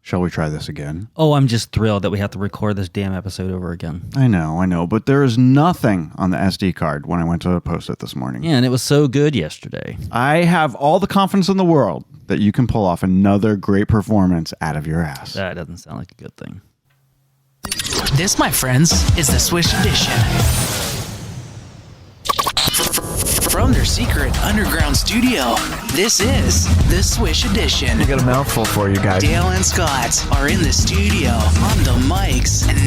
Shall we try this again? Oh, I'm just thrilled that we have to record this damn episode over again. I know, but there is nothing on the SD card when I went to post it this morning. Yeah, and it was so good yesterday. I have all the confidence in the world that you can pull off another great performance out of your ass. That doesn't sound like a good thing. This, my friends, is the Swish Edition. From their secret underground studio, this is the Swish Edition. We got a mouthful for you guys. Dale and Scott are in the studio on the mics, and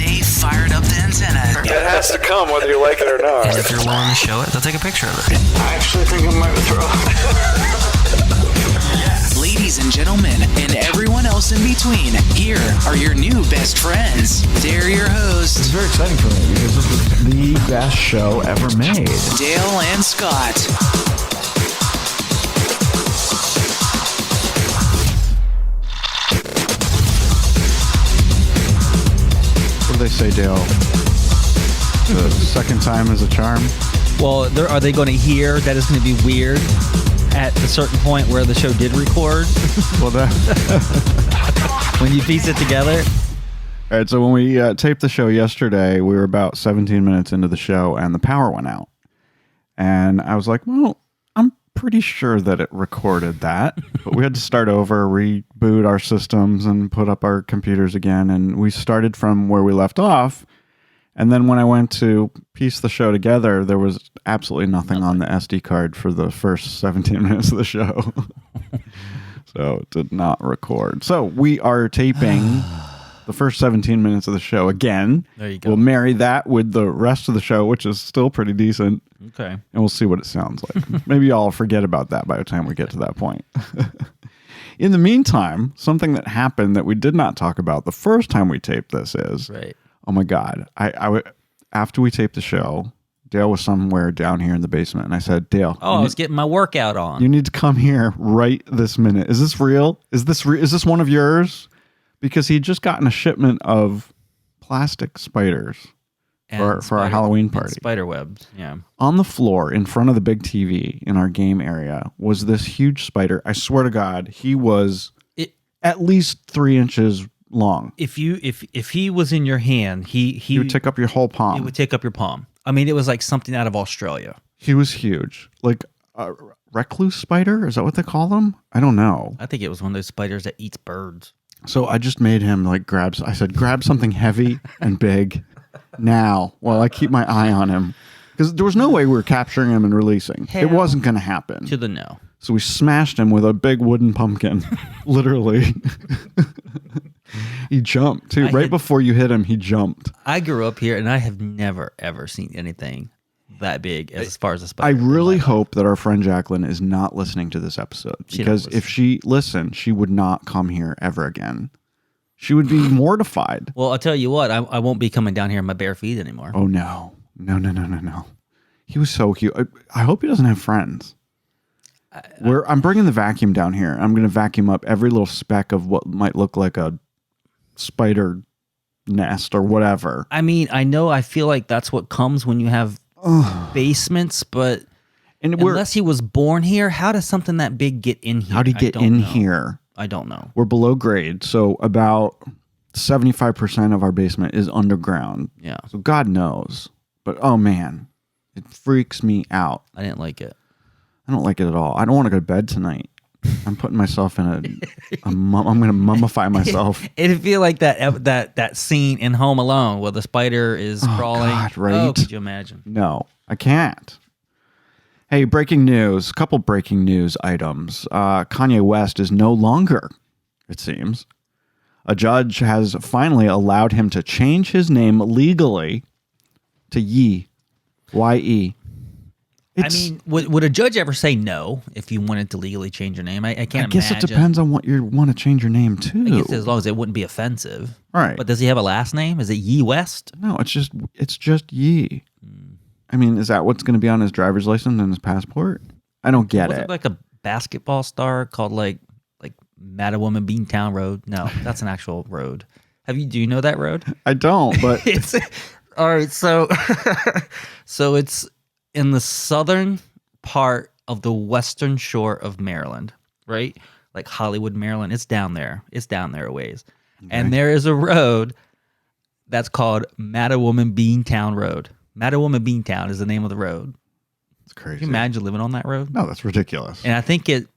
they fired up the antenna. It has to come whether you like it or not. And if you're willing to show it, they'll take a picture of it. I actually think I might throw it. Ladies and gentlemen, and everyone else in between, here are your new best friends. They're your hosts, It's very exciting for me because this is the best show ever made. Dale and Scott. What do they say, Dale? The second time is a charm? Well, are they going to hear that it's going to be weird at a certain point where the show did record? Well, When you piece it together? All right, so when we taped the show yesterday, we were about 17 minutes into the show, and the power went out. And I was like, well, I'm pretty sure that it recorded that. But we had to start over, reboot our systems, and put up our computers again. And we started from where we left off. And then when I went to piece the show together, there was absolutely nothing on the SD card for the first 17 minutes of the show. So it did not record. So we are taping the first 17 minutes of the show again. There you go. We'll marry that with the rest of the show, which is still pretty decent. Okay. And we'll see what it sounds like. Maybe I'll forget about that by the time we get to that point. In the meantime, something that happened that we did not talk about the first time we taped this is... Right. Oh my God. After we taped the show, Dale was somewhere down here in the basement. And I said, Dale. Oh, I was getting my workout on. You need to come here right this minute. Is this real? Is this one of yours? Because he'd just gotten a shipment of plastic spiders for our Halloween party. Spider webs, yeah. On the floor in front of the big TV in our game area was this huge spider. I swear to God, he was at least 3 inches long. If he was in your hand, he would take up your whole palm. It would take up your palm. I mean, it was like something out of Australia. He was huge, like a recluse spider. Is that what they call them? I don't know. I think it was one of those spiders that eats birds. So I just made him grab something heavy and big now while I keep my eye on him, because there was no way we were capturing him and releasing. It wasn't going to happen. To the no. So we smashed him with a big wooden pumpkin, literally. He jumped too. Before you hit him, he jumped. I grew up here, and I have never, ever seen anything that big as far as a spider. I really hope that our friend Jacqueline is not listening to this episode, because if she listened, she would not come here ever again. She would be mortified. Well, I'll tell you what, I won't be coming down here in my bare feet anymore. Oh, no. No. He was so cute. I hope he doesn't have friends. I'm bringing the vacuum down here. I'm going to vacuum up every little speck of what might look like a spider nest or whatever. I mean, I feel like that's what comes when you have basements, but unless he was born here, how does something that big get in here? How did he get in here? I don't know. We're below grade, so about 75% of our basement is underground. Yeah. So God knows. But oh man, it freaks me out. I didn't like it. I don't like it at all. I don't want to go to bed tonight. I'm putting myself in I'm going to mummify myself. It'd feel like that scene in Home Alone where the spider is crawling. God, right? Oh, could you imagine? No, I can't. Hey, breaking news. A couple breaking news items. Kanye West is no longer, it seems. A judge has finally allowed him to change his name legally to Ye. Y-E. I mean, would a judge ever say no if you wanted to legally change your name? I can't imagine. I guess it depends on what you want to change your name to. I guess as long as it wouldn't be offensive. Right. But does he have a last name? Is it Ye West? No, it's just Ye. I mean, is that what's going to be on his driver's license and his passport? I don't get it. Was it like a basketball star called like Mattawoman Beantown Road? No, that's an actual road. Do you know that road? I don't, but it's all right. So it's in the southern part of the western shore of Maryland, right? like Hollywood, Maryland. It's down there. It's down there a ways. Okay. And there is a road that's called Mattawoman Beantown Road. Mattawoman Beantown is the name of the road. It's crazy. Can you imagine living on that road? No, that's ridiculous. And I think it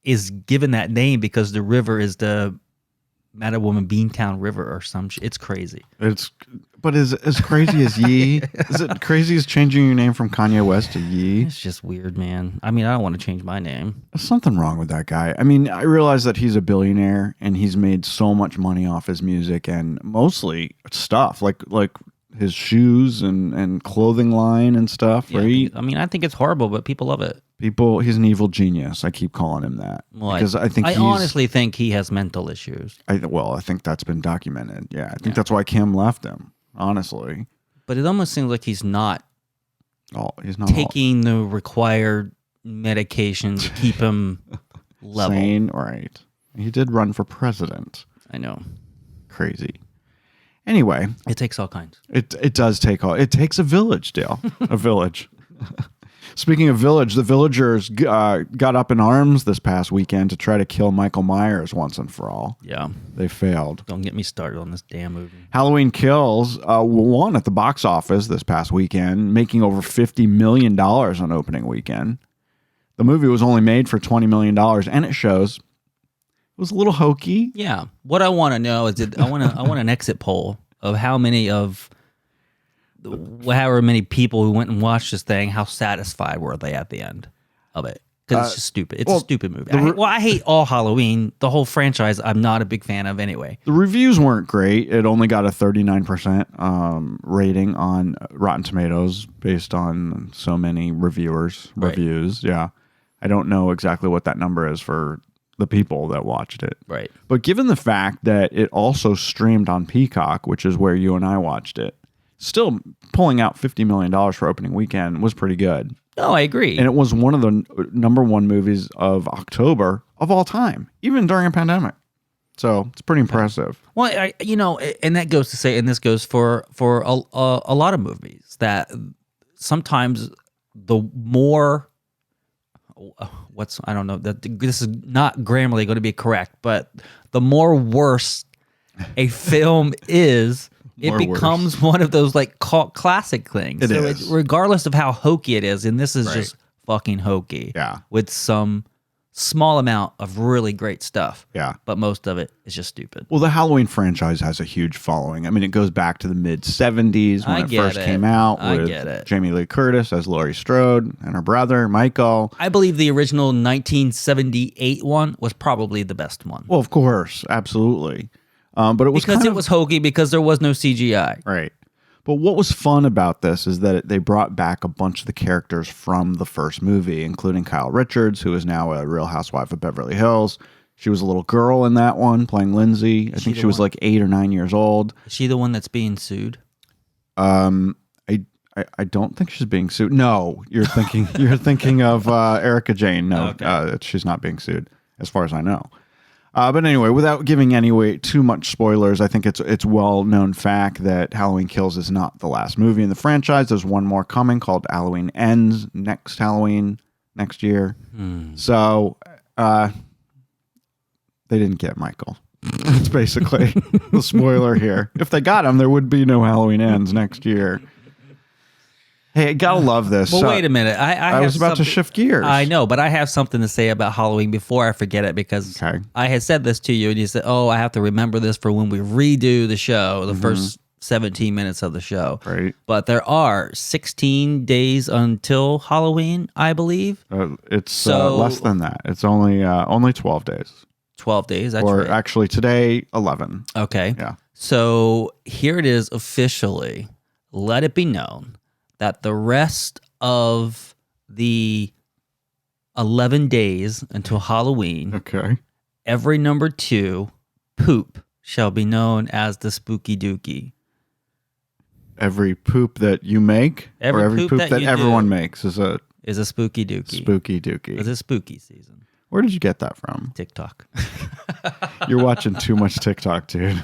is given that name because the river is the Mattawoman Beantown River or some shit. It's crazy. But is as crazy as Ye? Is it crazy as changing your name from Kanye West to Ye? It's just weird, man. I mean, I don't want to change my name. There's something wrong with that guy. I mean, I realize that he's a billionaire and he's made so much money off his music and mostly stuff like his shoes and clothing line and stuff. Yeah, right? I think it's horrible, but people love it. He's an evil genius. I keep calling him that because I honestly think he has mental issues. I think that's been documented. Yeah, I think that's why Kim left him. Honestly, but it almost seems like he's not taking the required medication to keep him level. Sane, right? He did run for president. I know. Crazy. Anyway, it takes all kinds. It does take all. It takes a village, Dale. A village. Speaking of village, the villagers got up in arms this past weekend to try to kill Michael Myers once and for all. Yeah. They failed. Don't get me started on this damn movie. Halloween Kills won at the box office this past weekend, making over $50 million on opening weekend. The movie was only made for $20 million, and it shows. It was a little hokey. Yeah. What I want to know is I want an exit poll of how many of however many people who went and watched this thing, how satisfied were they at the end of it? Because it's just stupid. It's a stupid movie. I hate all Halloween. The whole franchise, I'm not a big fan of anyway. The reviews weren't great. It only got a 39% rating on Rotten Tomatoes based on so many reviews. Yeah. I don't know exactly what that number is for the people that watched it. Right. But given the fact that it also streamed on Peacock, which is where you and I watched it, still pulling out $50 million for opening weekend was pretty good. No, I agree. And it was one of the number one movies of October of all time, even during a pandemic. So it's pretty impressive. Well, and that goes to say, and this goes for a lot of movies, that sometimes the more, I don't know, that this is not grammarly going to be correct, but the more worse a film is, it becomes one of those like cult classic things. It's regardless of how hokey it is, and this is just fucking hokey. Yeah. With some small amount of really great stuff. Yeah. But most of it is just stupid. Well, the Halloween franchise has a huge following. I mean, it goes back to the mid-'70s when it first came out with Jamie Lee Curtis as Laurie Strode and her brother, Michael. I believe the original 1978 one was probably the best one. Well, of course. Absolutely. But it was because it was hokey because there was no CGI. Right. But what was fun about this is that they brought back a bunch of the characters from the first movie, including Kyle Richards, who is now a Real Housewife of Beverly Hills. She was a little girl in that one, playing Lindsay. I think she was like 8 or 9 years old. Is she the one that's being sued? I don't think she's being sued. No, you're thinking of Erica Jane. No, okay. She's not being sued, as far as I know. But anyway, without giving too much spoilers, I think it's well-known fact that Halloween Kills is not the last movie in the franchise. There's one more coming called Halloween Ends next Halloween next year. So they didn't get Michael. It's basically the spoiler here. If they got him, there would be no Halloween Ends next year. Hey, I gotta love this. Well, wait a minute. I was about to shift gears. I know, but I have something to say about Halloween before I forget it because I had said this to you and you said, oh, I have to remember this for when we redo the show, the first 17 minutes of the show. Right. But there are 16 days until Halloween, I believe. It's less than that. It's only 12 days. 12 days, that's right. Or right. actually today, 11. Okay. Yeah. So here it is officially. Let it be known that the rest of the 11 days until Halloween, every number 2 poop shall be known as the Spooky Dookie. Every poop that you make, or every poop that everyone makes is a Spooky Dookie. Spooky Dookie. It's a spooky season. Where did you get that from? TikTok. You're watching too much TikTok, dude.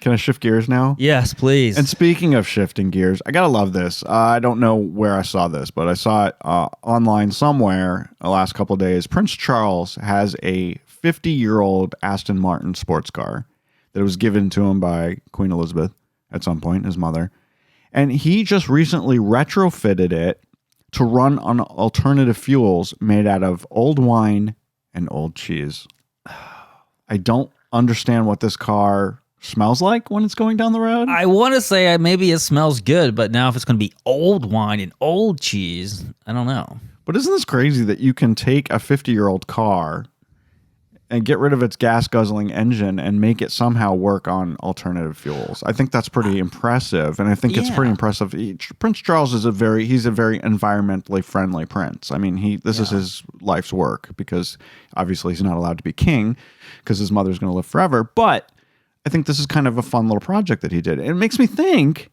Can I shift gears now? Yes, please. And speaking of shifting gears, I gotta love this. I don't know where I saw this, but I saw it online somewhere the last couple of days. Prince Charles has a 50-year-old Aston Martin sports car that was given to him by Queen Elizabeth at some point, his mother. And he just recently retrofitted it to run on alternative fuels made out of old wine and old cheese. I don't understand what this car smells like when it's going down the road. I want to say maybe it smells good, but now if it's going to be old wine and old cheese, I don't know. But isn't this crazy that you can take a 50-year-old car and get rid of its gas-guzzling engine and make it somehow work on alternative fuels? I think that's pretty impressive, and I think it's pretty impressive. Prince Charles is he's a very environmentally friendly prince. I mean, this is his life's work because obviously he's not allowed to be king because his mother's going to live forever, but I think this is kind of a fun little project that he did. And it makes me think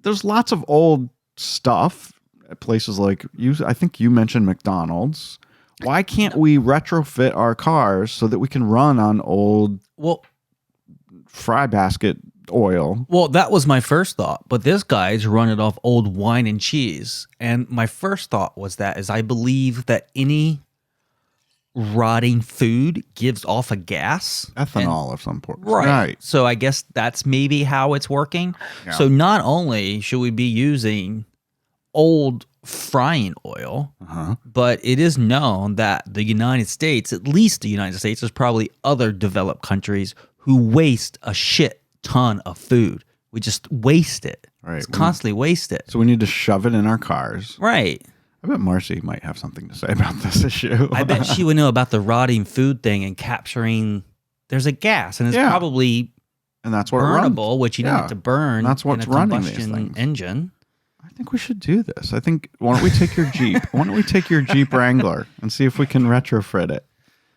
there's lots of old stuff at places like I think you mentioned McDonald's. Why can't we retrofit our cars so that we can run on old fry basket oil? Well, that was my first thought, but this guy's running off old wine and cheese. And my first thought was that I believe that any rotting food gives off a gas. Ethanol of some sort. Right. So I guess that's maybe how it's working. Yeah. So not only should we be using old frying oil, but it is known that the United States, at least the United States, there's probably other developed countries who waste a shit ton of food. We just waste it. Right. It's constantly waste it. So we need to shove it in our cars. Right. I bet Marcy might have something to say about this issue. I bet she would know about the rotting food thing and capturing. There's a gas, and it's probably and that's what burnable, which you don't have to burn. And that's what's in a running these combustion things. Engine. I think we should do this. I think why don't we take your Jeep? Why don't we take your Jeep Wrangler and see if we can retrofit it?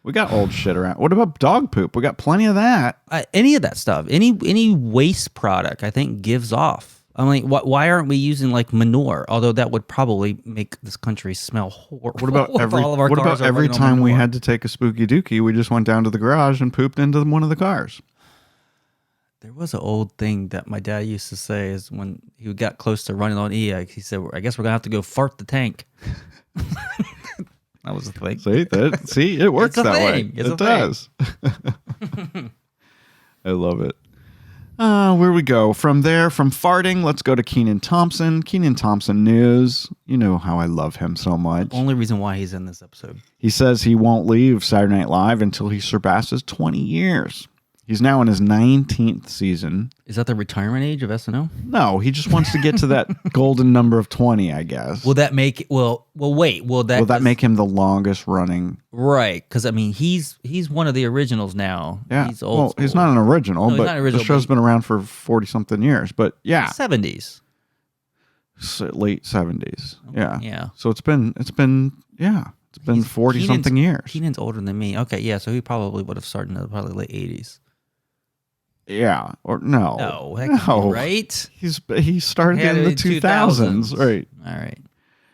We got old shit around. What about dog poop? We got plenty of that. Any of that stuff, any waste product, I think gives off. I'm like, why aren't we using like manure? Although that would probably make this country smell horrible. What about every time we had to take a spooky dookie, we just went down to the garage and pooped into one of the cars? There was an old thing that my dad used to say is when he got close to running on E, he said, I guess we're going to have to go fart the tank. That was the thing. See, it works that way. It does. I love it. Where we go from there, from farting, let's go to Kenan Thompson. Kenan Thompson news. You know how I love him so much. Only reason why he's in this episode. He says he won't leave Saturday Night Live until he surpasses 20 years. He's now in his 19th season. Is that the retirement age of SNL? No, he just wants to get to that golden number of 20, I guess. Will that make wait, will that make him the longest running? Right, because I mean he's one of the originals now. Yeah, he's old school. He's not an original, but the show's been around for 40-something years. But yeah, 70s, late 70s. Yeah. So it's been 40-something years. Kenan's older than me. Okay, yeah, so he probably would have started in the probably late 80s. Yeah, or no. No, that can't be right? He started in the 2000s. Right. All right.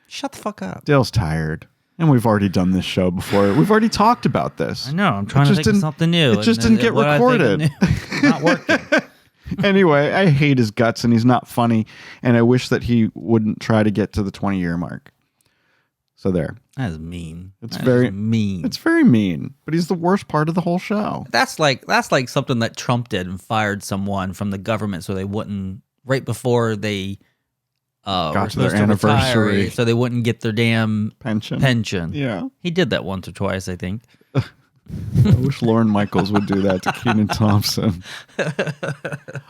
Shut the fuck up. Dale's tired. And we've already done this show before. We've already talked about this. I know. I'm trying to think of something new. It just didn't get recorded. Not working. Anyway, I hate his guts and he's not funny. And I wish that he wouldn't try to get to the 20-year mark. So there. That is mean. It's very mean. It's very mean. But he's the worst part of the whole show. That's like something that Trump did and fired someone from the government so they wouldn't right before they got to their anniversary, retire, so they wouldn't get their damn pension. Yeah, he did that once or twice, I think. I wish Lorne Michaels would do that to Kenan Thompson.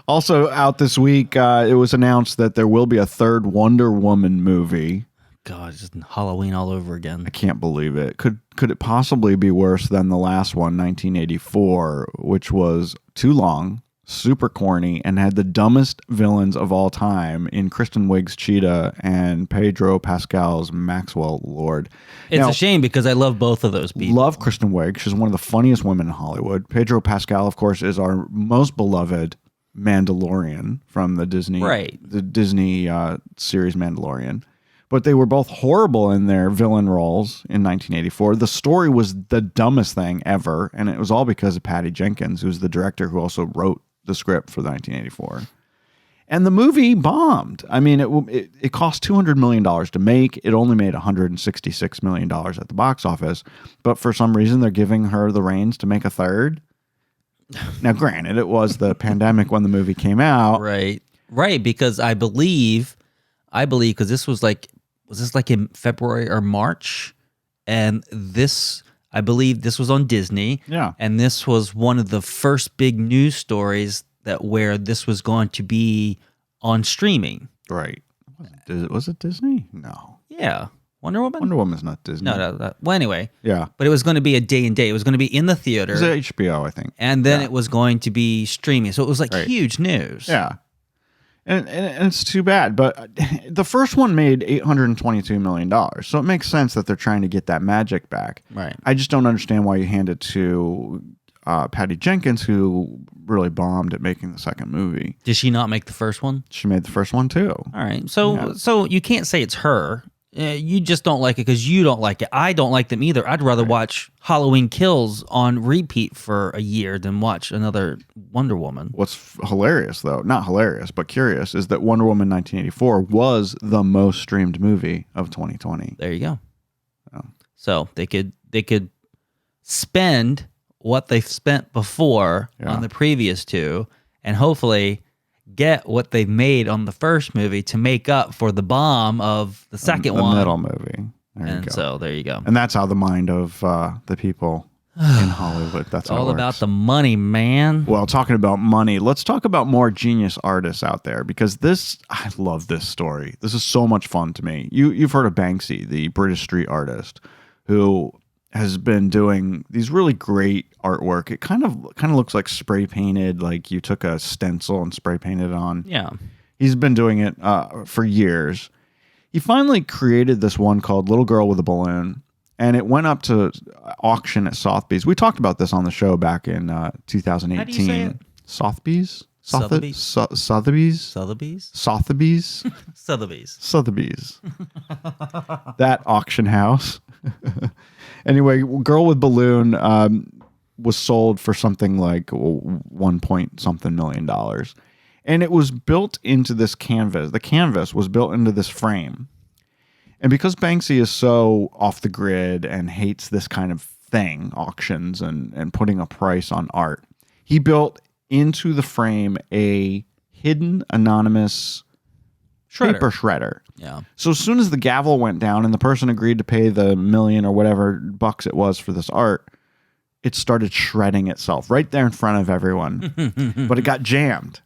Also out this week, it was announced that there will be a third Wonder Woman movie. God, just Halloween all over again. I can't believe it. Could it possibly be worse than the last one, 1984, which was too long, super corny, and had the dumbest villains of all time in Kristen Wiig's Cheetah and Pedro Pascal's Maxwell Lord. It's a shame because I love both of those people. Love Kristen Wiig. She's one of the funniest women in Hollywood. Pedro Pascal, of course, is our most beloved Mandalorian from the Disney series Mandalorian. But they were both horrible in their villain roles in 1984. The story was the dumbest thing ever, and it was all because of Patty Jenkins, who's the director who also wrote the script for 1984. And the movie bombed. I mean, it cost $200 million to make. It only made $166 million at the box office. But for some reason, they're giving her the reins to make a third. Now, granted, it was the pandemic when the movie came out. Right. Because I believe, because this was this like in February or March? And I believe this was on Disney. Yeah. And this was one of the first big news stories where this was going to be on streaming. Right. Was it Disney? No. Yeah. Wonder Woman? Wonder Woman's not Disney. No. Well, anyway. Yeah. But it was going to be a day and date. It was going to be in the theater. It was HBO, I think. And then it was going to be streaming. So it was like Right. huge news. Yeah. And it's too bad. But the first one made $822 million. So it makes sense that they're trying to get that magic back. Right. I just don't understand why you hand it to Patty Jenkins, who really bombed at making the second movie. Did she not make the first one? She made the first one, too. All right. So you can't say it's her. You just don't like it because you don't like it. I don't like them either. I'd rather watch Halloween Kills on repeat for a year than watch another Wonder Woman. What's hilarious, though, not hilarious, but curious, is that Wonder Woman 1984 was the most streamed movie of 2020. There you go. Oh. So they could spend what they've spent before on the previous two and hopefully get what they've made on the first movie to make up for the bomb of the second one. The middle movie. There you go. So there you go. And that's how the mind of the people in Hollywood. That's how all it works. about the money, man. Well, talking about money, let's talk about more genius artists out there because I love this story. This is so much fun to me. You've heard of Banksy, the British street artist, who has been doing these really great artwork. It kind of looks like spray painted, like you took a stencil and spray painted it on. Yeah. He's been doing it for years. He finally created this one called Little Girl with a Balloon, and it went up to auction at Sotheby's. We talked about this on the show back in 2018. How do you say it? Sotheby's? Sotheby's? Sotheby's? Sotheby's? Sotheby's? Sotheby's. Sotheby's. That auction house. Anyway, Girl with Balloon was sold for something like $1 point something million. And it was built into this canvas. The canvas was built into this frame. And because Banksy is so off the grid and hates this kind of thing, auctions and putting a price on art, he built into the frame a hidden anonymous paper shredder. Yeah. So as soon as the gavel went down and the person agreed to pay the $1 million or whatever bucks it was for this art, it started shredding itself right there in front of everyone. But it got jammed.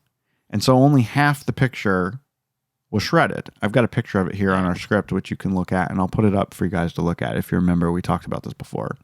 And so only half the picture was shredded. I've got a picture of it here on our script, which you can look at, and I'll put it up for you guys to look at. If you remember, we talked about this before.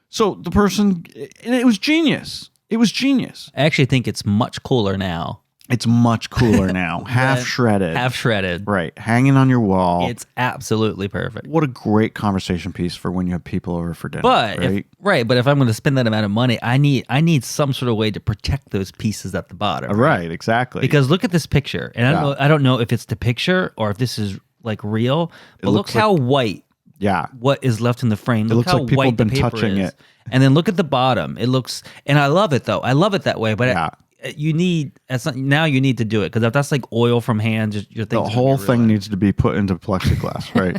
So the person, and it was genius. It was genius. I actually think it's much cooler now. It's much cooler now. Half shredded. Half shredded. Right. Hanging on your wall. It's absolutely perfect. What a great conversation piece for when you have people over for dinner. But right? but if I'm going to spend that amount of money, I need some sort of way to protect those pieces at the bottom. Right, exactly. Because look at this picture, and I don't know if it's the picture or if this is like real, but look how white. Yeah. What is left in the frame? It Look looks how like people white have been the paper touching is. it. And then look at the bottom. It looks, and I love it though. I love it that way. But you need now you need to do it because if that's like oil from hands, your the whole thing needs to be put into plexiglass, right?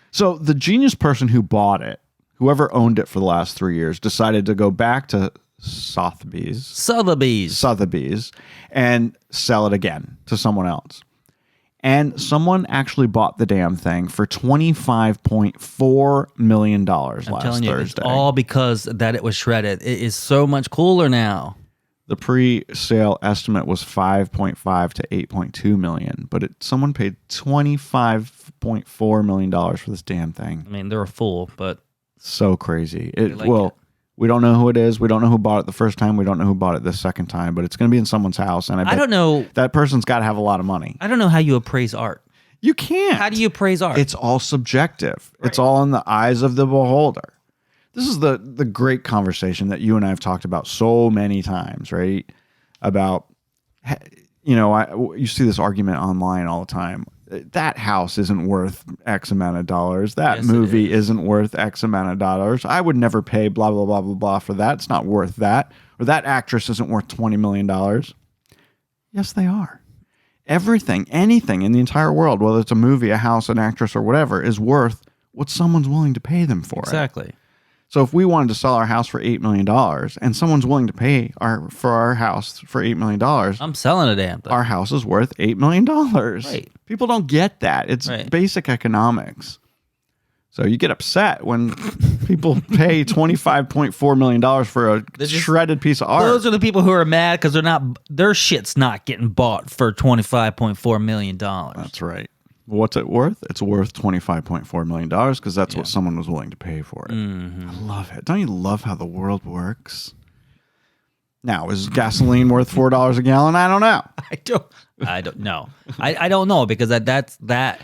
So the genius person who bought it, whoever owned it for the last 3 years, decided to go back to Sotheby's and sell it again to someone else. And someone actually bought the damn thing for $25.4 million last Thursday. It's all because that it was shredded. It is so much cooler now. The pre-sale estimate was 5.5 to 8.2 million, but someone paid $25.4 million for this damn thing. I mean, they're a fool, but so crazy. Like it. We don't know who it is. We don't know who bought it the first time. We don't know who bought it the second time, but it's going to be in someone's house. And I don't know. That person's got to have a lot of money. I don't know how you appraise art. You can't. How do you appraise art? It's all subjective. Right. It's all in the eyes of the beholder. This is the great conversation that you and I have talked about so many times, right? About, you see this argument online all the time. that house isn't worth X amount of dollars. That Yes, it movie is. isn't worth X amount of dollars. I would never pay blah, blah, blah, blah, blah for that. It's not worth that. Or that actress isn't worth $20 million. Yes, they are. Everything, anything in the entire world, whether it's a movie, a house, an actress, or whatever, is worth what someone's willing to pay them for it. Exactly. So if we wanted to sell our house for $8 million and someone's willing to pay for our house for $8 million, I'm selling a damn thing. our house is worth $8 million. Right. People don't get that. It's Right. basic economics. So you get upset when people pay $25.4 million for a just- shredded piece of art. Those are the people who are mad because their shit's not getting bought for $25.4 million. That's right. What's it worth? It's worth $25.4 million because that's what someone was willing to pay for it. Mm-hmm. I love it. Don't you love how the world works? Now, is gasoline worth $4 a gallon? I don't know. I don't know. I don't know because that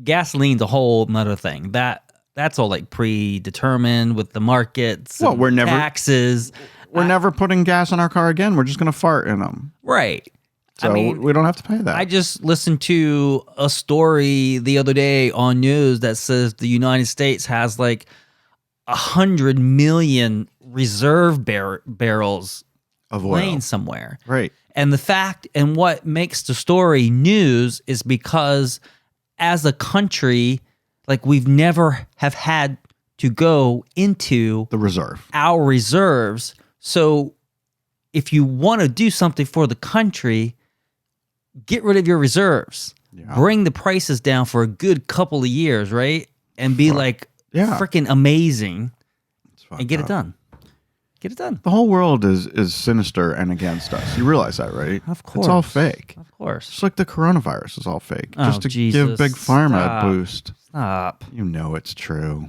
gasoline's a whole nother thing. That's all like predetermined with the markets. Well, and we're never- taxes. We're never putting gas in our car again. We're just going to fart in them. Right. So I mean, we don't have to pay that. I just listened to a story the other day on news that says the United States has like 100 million reserve barrels of oil. laying somewhere. Right. And the fact and what makes the story news is because as a country, like we've never have had to go into The reserve. our reserves. So if you want to do something for the country, get rid of your reserves. Yeah. Bring the prices down for a good couple of years, right? And be like Yeah. freaking amazing It's and fucked get it up. done. Get it done. The whole world is sinister and against us. You realize that, right? Of course. It's all fake. Of course. Just like the coronavirus is all fake. Oh, just to give Jesus. Big Pharma Stop. a boost. Stop. You know it's true.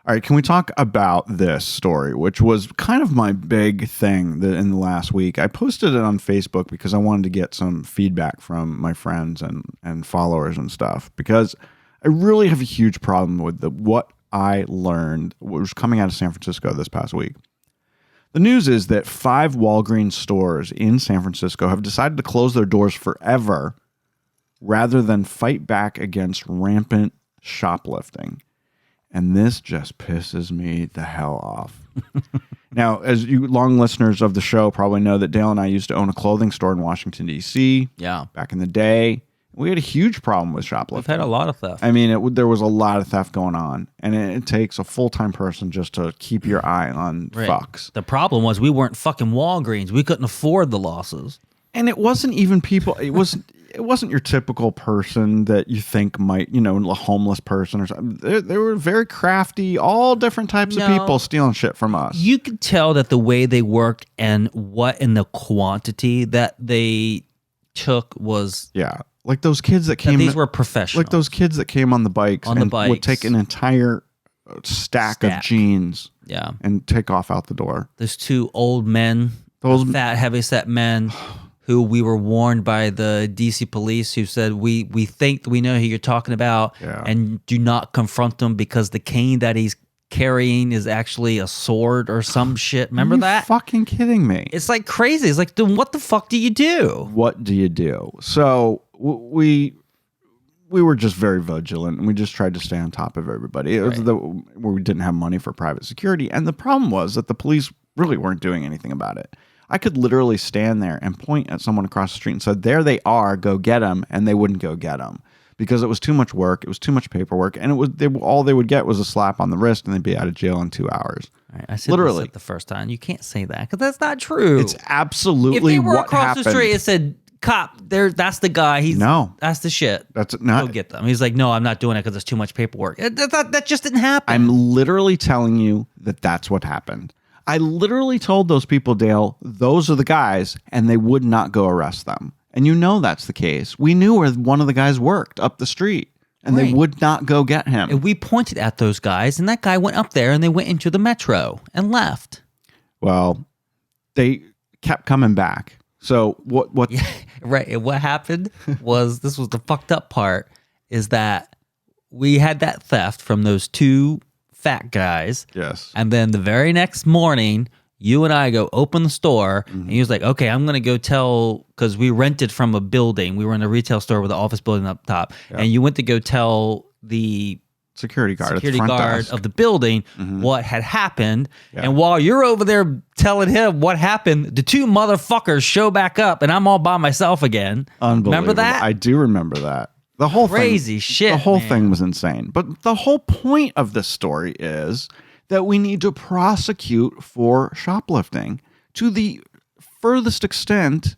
All right, can we talk about this story, which was kind of my big thing that in the last week? I posted it on Facebook because I wanted to get some feedback from my friends and followers and stuff, because I really have a huge problem with what I learned, what was coming out of San Francisco this past week. The news is that 5 Walgreens stores in San Francisco have decided to close their doors forever rather than fight back against rampant shoplifting. And this just pisses me the hell off. Now, as you long listeners of the show probably know that Dale and I used to own a clothing store in Washington, D.C. Yeah. back in the day. We had a huge problem with We've shoplifting. had a lot of theft. I mean, there was a lot of theft going on. And it takes a full-time person just to keep your eye on Right. fucks. The problem was we weren't fucking Walgreens. We couldn't afford the losses. And it wasn't even people. It wasn't your typical person that you think might, a homeless person or something. They were very crafty, all different types of No. people stealing shit from us. You could tell that the way they worked and what in the quantity that they took was Yeah, like those kids that that came. these were professional. like those kids that came on the bikes On the and would bikes. take an entire stack of Stack. jeans Yeah. and take off out the door. Those 2 old men, Those- fat, heavy-set men who we were warned by the DC police who said, we think we know who you're talking about Yeah. and do not confront them because the cane that he's carrying is actually a sword or some shit. Remember Are you that? fucking kidding me? It's like crazy. It's like, then what the fuck do you do? What do you do? So we were just very vigilant, and we just tried to stay on top of everybody. It was where we didn't have money for private security, and the problem was that the police really weren't doing anything about it. I could literally stand there and point at someone across the street and said, "There they are, go get them," and they wouldn't go get them because it was too much work, it was too much paperwork, and all they would get was a slap on the wrist, and they'd be out of jail in 2 hours. All right, I said Literally. this the first time. You can't say that because that's not true. It's absolutely if they were what across happened. the street and said, "Cop, that's the guy. That's the shit. That's not. Go get them." He's like, "No, I'm not doing it because there's too much paperwork." That just didn't happen. I'm literally telling you that that's what happened. I literally told those people, Dale, those are the guys, and they would not go arrest them. And that's the case. We knew where one of the guys worked up the street, and they Right. would not go get him. And we pointed at those guys, and that guy went up there, and they went into the metro and left. Well, they kept coming back. So what Right. And what happened was, this was the fucked up part, is that we had that theft from those 2 fat guys. Yes. And then the very next morning, You and I go open the store, and he was like, okay, I'm going to go tell, because we rented from a building. We were in a retail store with an office building up top. And you went to go tell the security guard desk of the building what had happened. And while you're over there telling him what happened, the two motherfuckers show back up, and I'm all by myself again. Unbelievable. Remember that? I do remember that. The whole crazy shit. The whole thing was insane. But the whole point of this story is that we need to prosecute for shoplifting to the furthest extent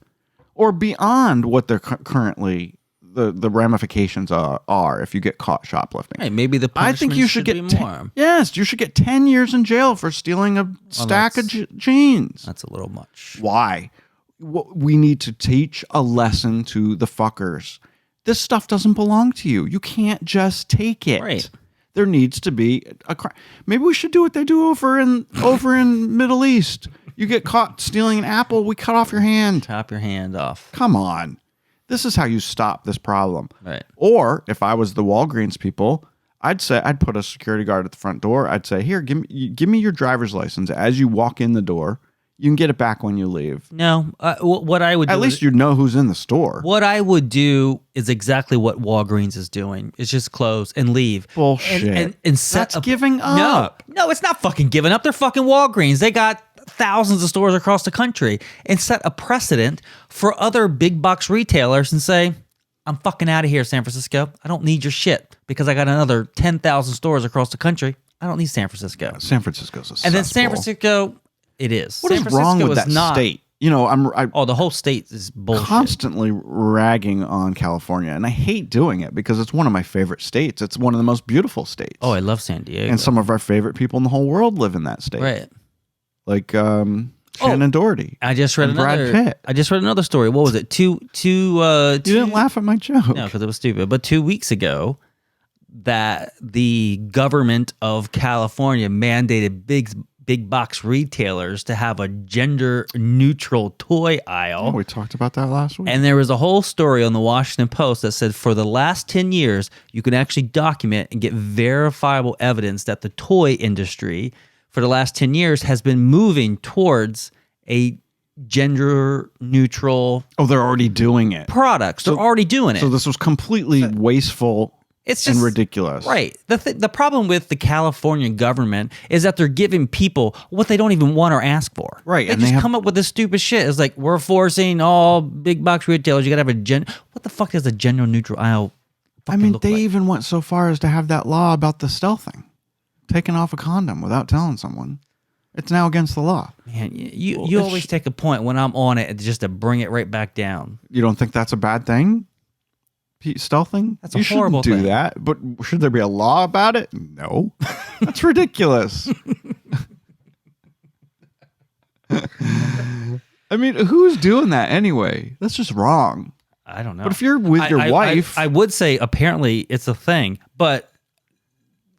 or beyond what they're currently the ramifications are if you get caught shoplifting. Hey, maybe the punishment I think you should get be more. Yes, you should get 10 years in jail for stealing a stack of jeans. That's a little much. Why? We need to teach a lesson to the fuckers. This stuff doesn't belong to you. You can't just take it. Right. There needs to be a crime. Maybe we should do what they do over in Middle East. You get caught stealing an apple, we cut off your hand. Chop your hand off. Come on. This is how you stop this problem. Right. Or if I was the Walgreens people, I'd put a security guard at the front door. I'd say, here, give me your driver's license. As you walk in the door, you can get it back when you leave. No, what I would do at least you'd know who's in the store. What I would do is exactly what Walgreens is doing. It's just close and leave. Bullshit. And set That's giving up. No, it's not fucking giving up. They're fucking Walgreens. They got thousands of stores across the country, and set a precedent for other big box retailers and say, I'm fucking out of here, San Francisco. I don't need your shit because I got another 10,000 stores across the country. I don't need San Francisco. San Francisco's a cesspool. And then San Francisco, it is. What is wrong with that state? You know, the whole state is bullshit. Constantly ragging on California, and I hate doing it because it's one of my favorite states. It's one of the most beautiful states. Oh, I love San Diego. And some of our favorite people in the whole world live in that state. Right. Like Shannon Doherty. I just read Brad Pitt. I just read another story. What was it? You didn't laugh at my joke. No, because it was stupid. But 2 weeks ago, that the government of California mandated big box retailers to have a gender neutral toy aisle. Oh, we talked about that last week. And there was a whole story on the Washington Post that said for the last 10 years, you can actually document and get verifiable evidence that the toy industry for the last 10 years has been moving towards a gender neutral. Oh, they're already doing it. Products. They're already doing it. So this was completely wasteful. It's just and ridiculous. Right. The problem with the California government is that they're giving people what they don't even want or ask for. Right. They just come up with this stupid shit. It's like, we're forcing all big box retailers. You got to have what the fuck is a gender neutral aisle? They even went so far as to have that law about the stealthing. Taking off a condom without telling someone. It's now against the law. Man, you always take a point when I'm on it just to bring it right back down. You don't think that's a bad thing? Stealthing? That's a horrible thing. You shouldn't do thing. that. But should there be a law about it? No. That's ridiculous. I mean, who's doing that anyway? That's just wrong. I don't know. But if you're with your wife... I would say apparently it's a thing, but...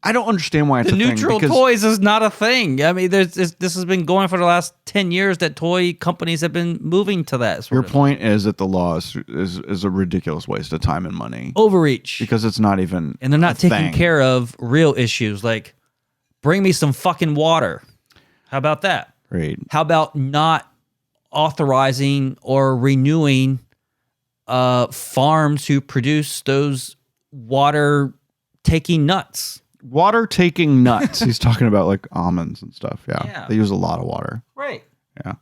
I don't understand why it's a thing. Neutral toys is not a thing. I mean, this has been going for the last 10 years that toy companies have been moving to that. Your point is that the law is a ridiculous waste of time and money. Overreach. Because it's not even and they're not taking care of real issues like bring me some fucking water. How about that? Right. How about not authorizing or renewing farms who produce those water-taking nuts? Water-taking nuts. He's talking about like almonds and stuff. Yeah. They use a lot of water. Right. Yeah.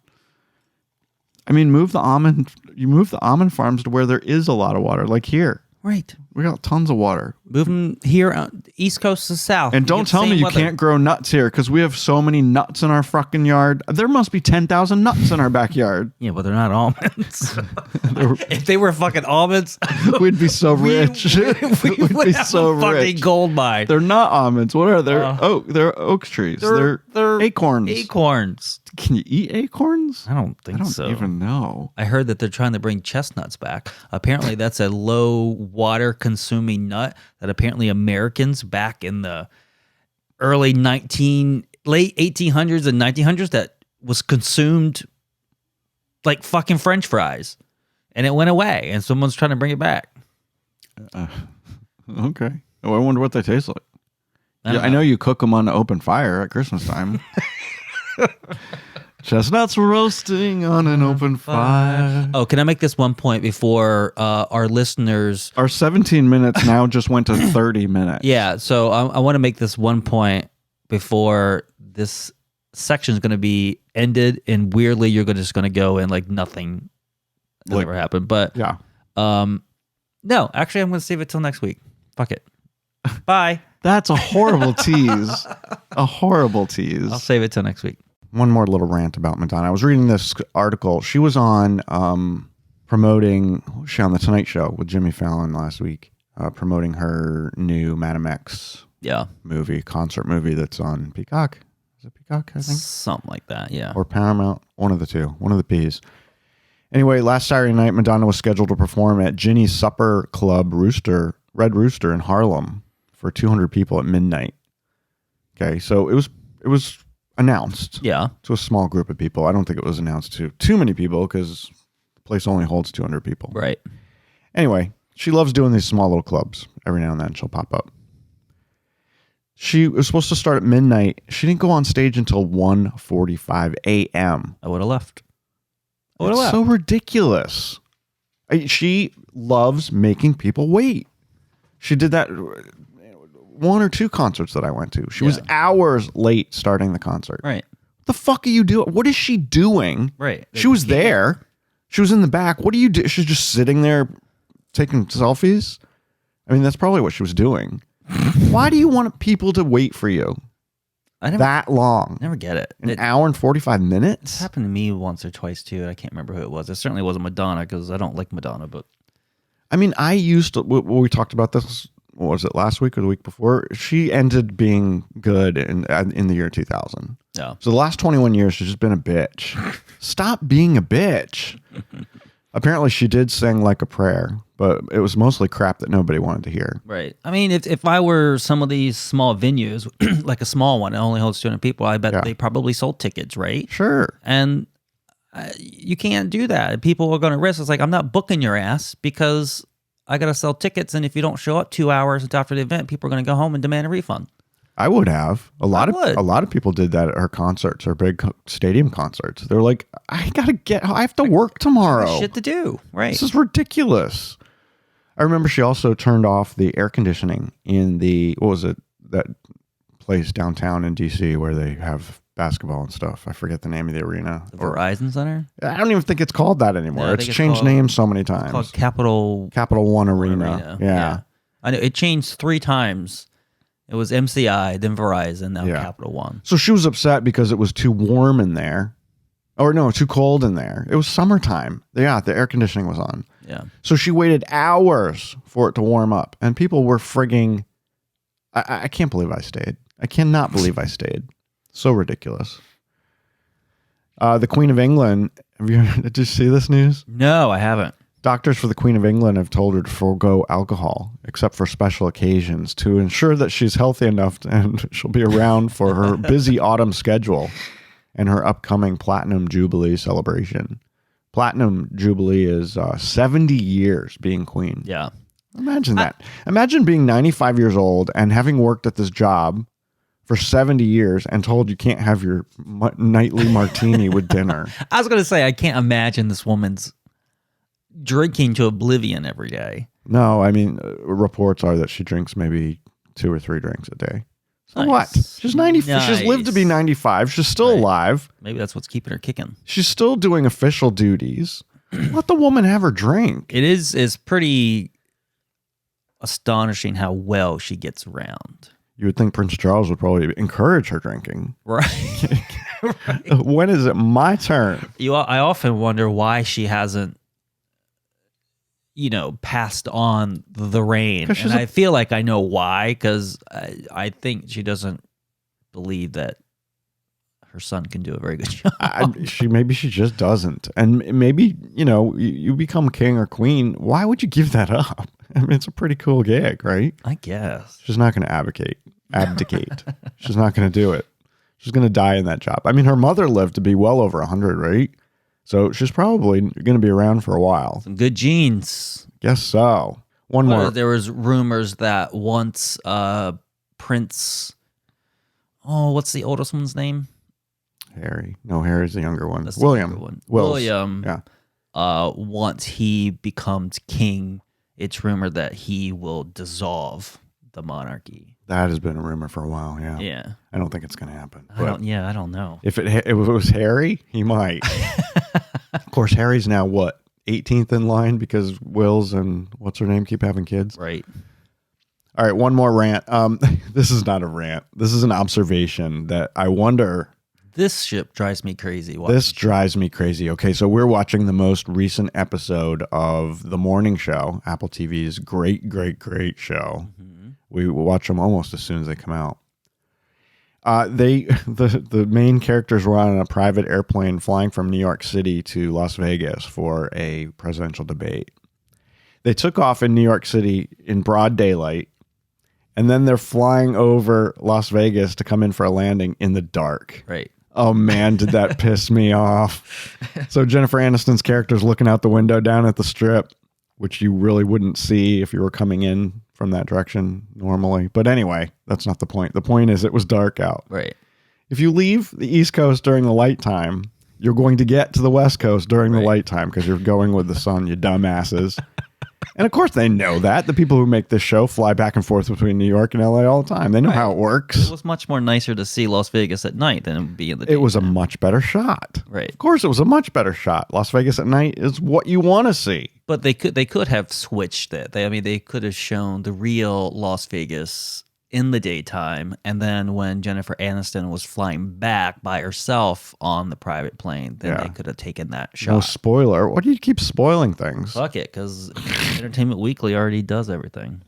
I mean, move the almond farms to where there is a lot of water, like here. Right. We got tons of water. Move them here, East Coast to South. And don't tell me you can't grow nuts here because we have so many nuts in our fucking yard. There must be 10,000 nuts in our backyard. Yeah, but they're not almonds. If they were fucking almonds, we'd be so rich. We'd be so rich. Fucking gold mine. They're not almonds. What are they? They're oak trees. They're acorns. Acorns. Can you eat acorns? I don't think so. I don't even know. I heard that they're trying to bring chestnuts back. Apparently, that's a low water consuming nut that apparently Americans back in the late 1800s and 1900s that was consumed like fucking French fries, and it went away, and someone's trying to bring it back. Okay. Oh, I wonder what they taste like. I know you cook them on open fire at Christmas time. Chestnuts roasting on an open fire. Oh, can I make this one point before our listeners? Our 17 minutes now just went to 30 minutes. Yeah, so I want to make this one point before this section is going to be ended, and weirdly, you're just going to go in like nothing has ever happened. But yeah, no, actually, I'm going to save it till next week. Fuck it. Bye. That's a horrible tease. A horrible tease. I'll save it till next week. One more little rant about Madonna. I was reading this article. She was on promoting. What was she on the Tonight Show with Jimmy Fallon last week? Promoting her new Madam X concert movie that's on Peacock. Is it Peacock, I think? Something like that, yeah. Or Paramount. One of the two. One of the P's. Anyway, last Saturday night, Madonna was scheduled to perform at Ginny's Supper Club Red Rooster in Harlem for 200 people at midnight. Okay, so it was announced. Yeah. To a small group of people. I don't think it was announced to too many people because the place only holds 200 people. Right. Anyway, she loves doing these small little clubs. Every now and then she'll pop up. She was supposed to start at midnight. She didn't go on stage until 1:45 a.m. I would have left. It's so ridiculous. She loves making people wait. She did that one or two concerts that I went to. She was hours late starting the concert. Right. What the fuck are you doing? What is she doing? Right. She was there. She was in the back. What do you do? She's just sitting there taking selfies. I mean, that's probably what she was doing. Why do you want people to wait for you that long? Never get it. An hour and 45 minutes? It's happened to me once or twice too. I can't remember who it was. It certainly wasn't Madonna because I don't like Madonna. But I mean, I used to. We talked about this. What was it, last week or the week before? She ended being good in the year 2000. Yeah. So the last 21 years, she's just been a bitch. Stop being a bitch. Apparently, she did sing Like a Prayer, but it was mostly crap that nobody wanted to hear. Right. I mean, if I were some of these small venues, like a small one, it only holds 200 people, I bet they probably sold tickets, right? Sure. And you can't do that. People are going to risk. It's like, I'm not booking your ass because I got to sell tickets. And if you don't show up 2 hours after the event, people are going to go home and demand a refund. I would have. A lot of people did that at her concerts, her big stadium concerts. They're like, I have to work tomorrow. Shit to do. Right. This is ridiculous. I remember she also turned off the air conditioning in that place downtown in DC where they have basketball and stuff. I forget the name of the arena. The Verizon Center? I don't even think it's called that anymore. No, it's changed names so many times. It's called Capital One Arena. Yeah. I know it changed 3 times. It was MCI, then Verizon, now Capital One. So she was upset because it was too warm in there. Or no, too cold in there. It was summertime. Yeah, the air conditioning was on. Yeah. So she waited hours for it to warm up. And people were frigging... I can't believe I stayed. I cannot believe I stayed. So ridiculous. The Queen of England... Did you see this news? No, I haven't. Doctors for the Queen of England have told her to forego alcohol, except for special occasions, to ensure that she's healthy enough and she'll be around for her busy autumn schedule and her upcoming Platinum Jubilee celebration. Platinum Jubilee is 70 years being queen. Yeah. Imagine that. Imagine being 95 years old and having worked at this job for 70 years and told you can't have your nightly martini with dinner. I was going to say, I can't imagine this woman's drinking to oblivion every day. No, I mean, reports are that she drinks maybe 2 or 3 drinks a day. So what? She's 90. Nice. She's lived to be 95. She's still alive. Maybe that's what's keeping her kicking. She's still doing official duties. Let the woman have her drink. It is pretty astonishing how well she gets around. You would think Prince Charles would probably encourage her drinking. Right. When is it my turn? I often wonder why she hasn't passed on the reign. And I feel like I know why, because I think she doesn't believe that her son can do a very good job. Maybe she just doesn't. And maybe, you become king or queen. Why would you give that up? I mean, it's a pretty cool gig, right? I guess. She's not going to abdicate. She's not going to do it. She's going to die in that job. I mean, her mother lived to be well over 100, right? So she's probably going to be around for a while. Some good genes. Guess so. One more. There was rumors that once Prince... Oh, what's the oldest one's name? Harry. No, Harry's the younger one. That's the William. younger one. Wills. William. Yeah. Once he becomes king, it's rumored that he will dissolve the monarchy. That has been a rumor for a while. Yeah. Yeah. I don't think it's going to happen. I don't know. If it was Harry, he might. Of course, Harry's now what? 18th in line because Wills and what's her name keep having kids. Right. All right, one more rant. This is not a rant. This is an observation that I wonder. This ship drives me crazy. This drives me crazy. Okay, so we're watching the most recent episode of The Morning Show, Apple TV's great, great, great show. Mm-hmm. We watch them almost as soon as they come out. The main characters were on a private airplane flying from New York City to Las Vegas for a presidential debate. They took off in New York City in broad daylight, and then they're flying over Las Vegas to come in for a landing in the dark. Right. Oh man, did that piss me off. So Jennifer Aniston's character's looking out the window down at the Strip, which you really wouldn't see if you were coming in from that direction normally. But anyway, that's not the point. The point is it was dark out. Right. If you leave the East Coast during the light time, you're going to get to the West Coast during the light time because you're going with the sun, you dumbasses. And of course they know that. The people who make this show fly back and forth between New York and LA all the time. They know how it works. It was much more nicer to see Las Vegas at night than it would be in the day. It was a much better shot. Right. Of course it was a much better shot. Las Vegas at night is what you want to see. But they could have switched it. They could have shown the real Las Vegas in the daytime, and then when Jennifer Aniston was flying back by herself on the private plane, then they could have taken that shot. No spoiler. Why do you keep spoiling things? Fuck it, because Entertainment Weekly already does everything.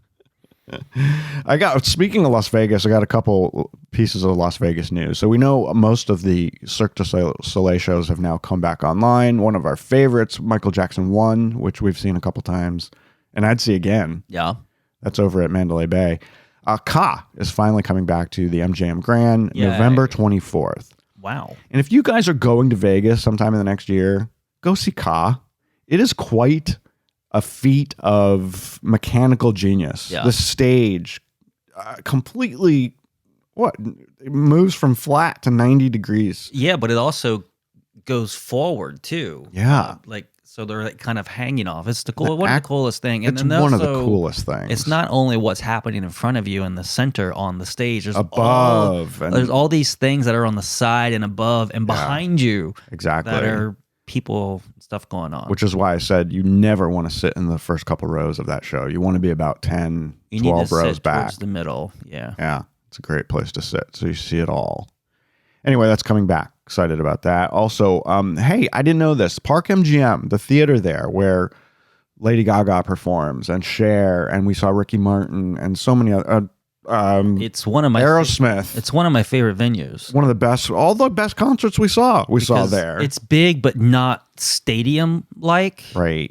Speaking of Las Vegas, I got a couple pieces of Las Vegas news. So we know most of the Cirque du Soleil shows have now come back online. One of our favorites, Michael Jackson 1, which we've seen a couple times, and I'd see again. Yeah. That's over at Mandalay Bay. Ka is finally coming back to the MGM Grand November 24th. Wow. And if you guys are going to Vegas sometime in the next year, go see Ka. It is quite a feat of mechanical genius. Yeah. The stage completely, it moves from flat to 90 degrees. Yeah, but it also goes forward too. Yeah. So they're kind of hanging off. It's one of the coolest thing. And it's then one of also, the coolest things. It's not only what's happening in front of you in the center on the stage. There's above. There's all these things that are on the side and above and behind you. Exactly. That are people, stuff going on. Which is why I said you never want to sit in the first couple rows of that show. You want to be about 10, 12 rows back. Towards the middle. Yeah. Yeah. It's a great place to sit. So you see it all. Anyway, that's coming back. Excited about that. Also, hey, I didn't know this. Park MGM, the theater there where Lady Gaga performs and Cher, and we saw Ricky Martin and so many other. It's one of my Aerosmith. It's one of my favorite venues. One of the best, all the best concerts we saw there. It's big, but not stadium like. Right.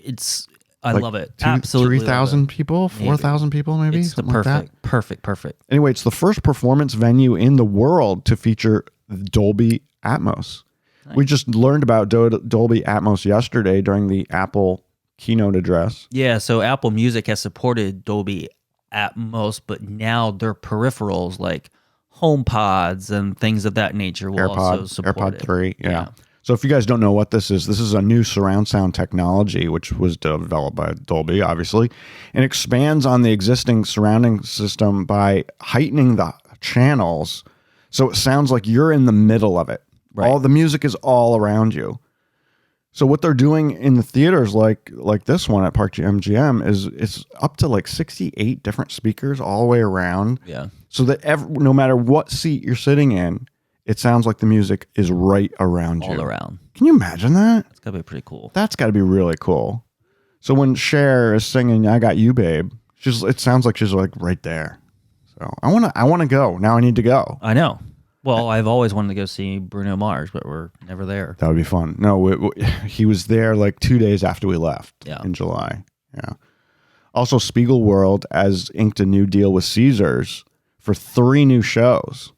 I love it. Absolutely. 3,000 people, 4,000 people, maybe. It's something like that. Perfect. Anyway, it's the first performance venue in the world to feature Dolby Atmos. Nice. We just learned about Dolby Atmos yesterday during the Apple keynote address. Yeah, so Apple Music has supported Dolby Atmos, but now their peripherals like HomePods and things of that nature will also support it. AirPod 3, yeah. So if you guys don't know what this is a new surround sound technology, which was developed by Dolby, obviously, and expands on the existing surrounding system by heightening the channels so it sounds like you're in the middle of it. Right. All the music is all around you. So what they're doing in the theaters like this one at Park MGM is it's up to like 68 different speakers all the way around. Yeah. So that no matter what seat you're sitting in, it sounds like the music is right around you. All around. Can you imagine that? It's got to be pretty cool. That's got to be really cool. So when Cher is singing "I Got You, Babe," it sounds like she's like right there. So I want to go. Now I need to go. I know. Well, I've always wanted to go see Bruno Mars, but we're never there. That would be fun. No, he was there like 2 days after we left in July. Yeah. Also, Spiegelworld has inked a new deal with Caesars for 3 new shows.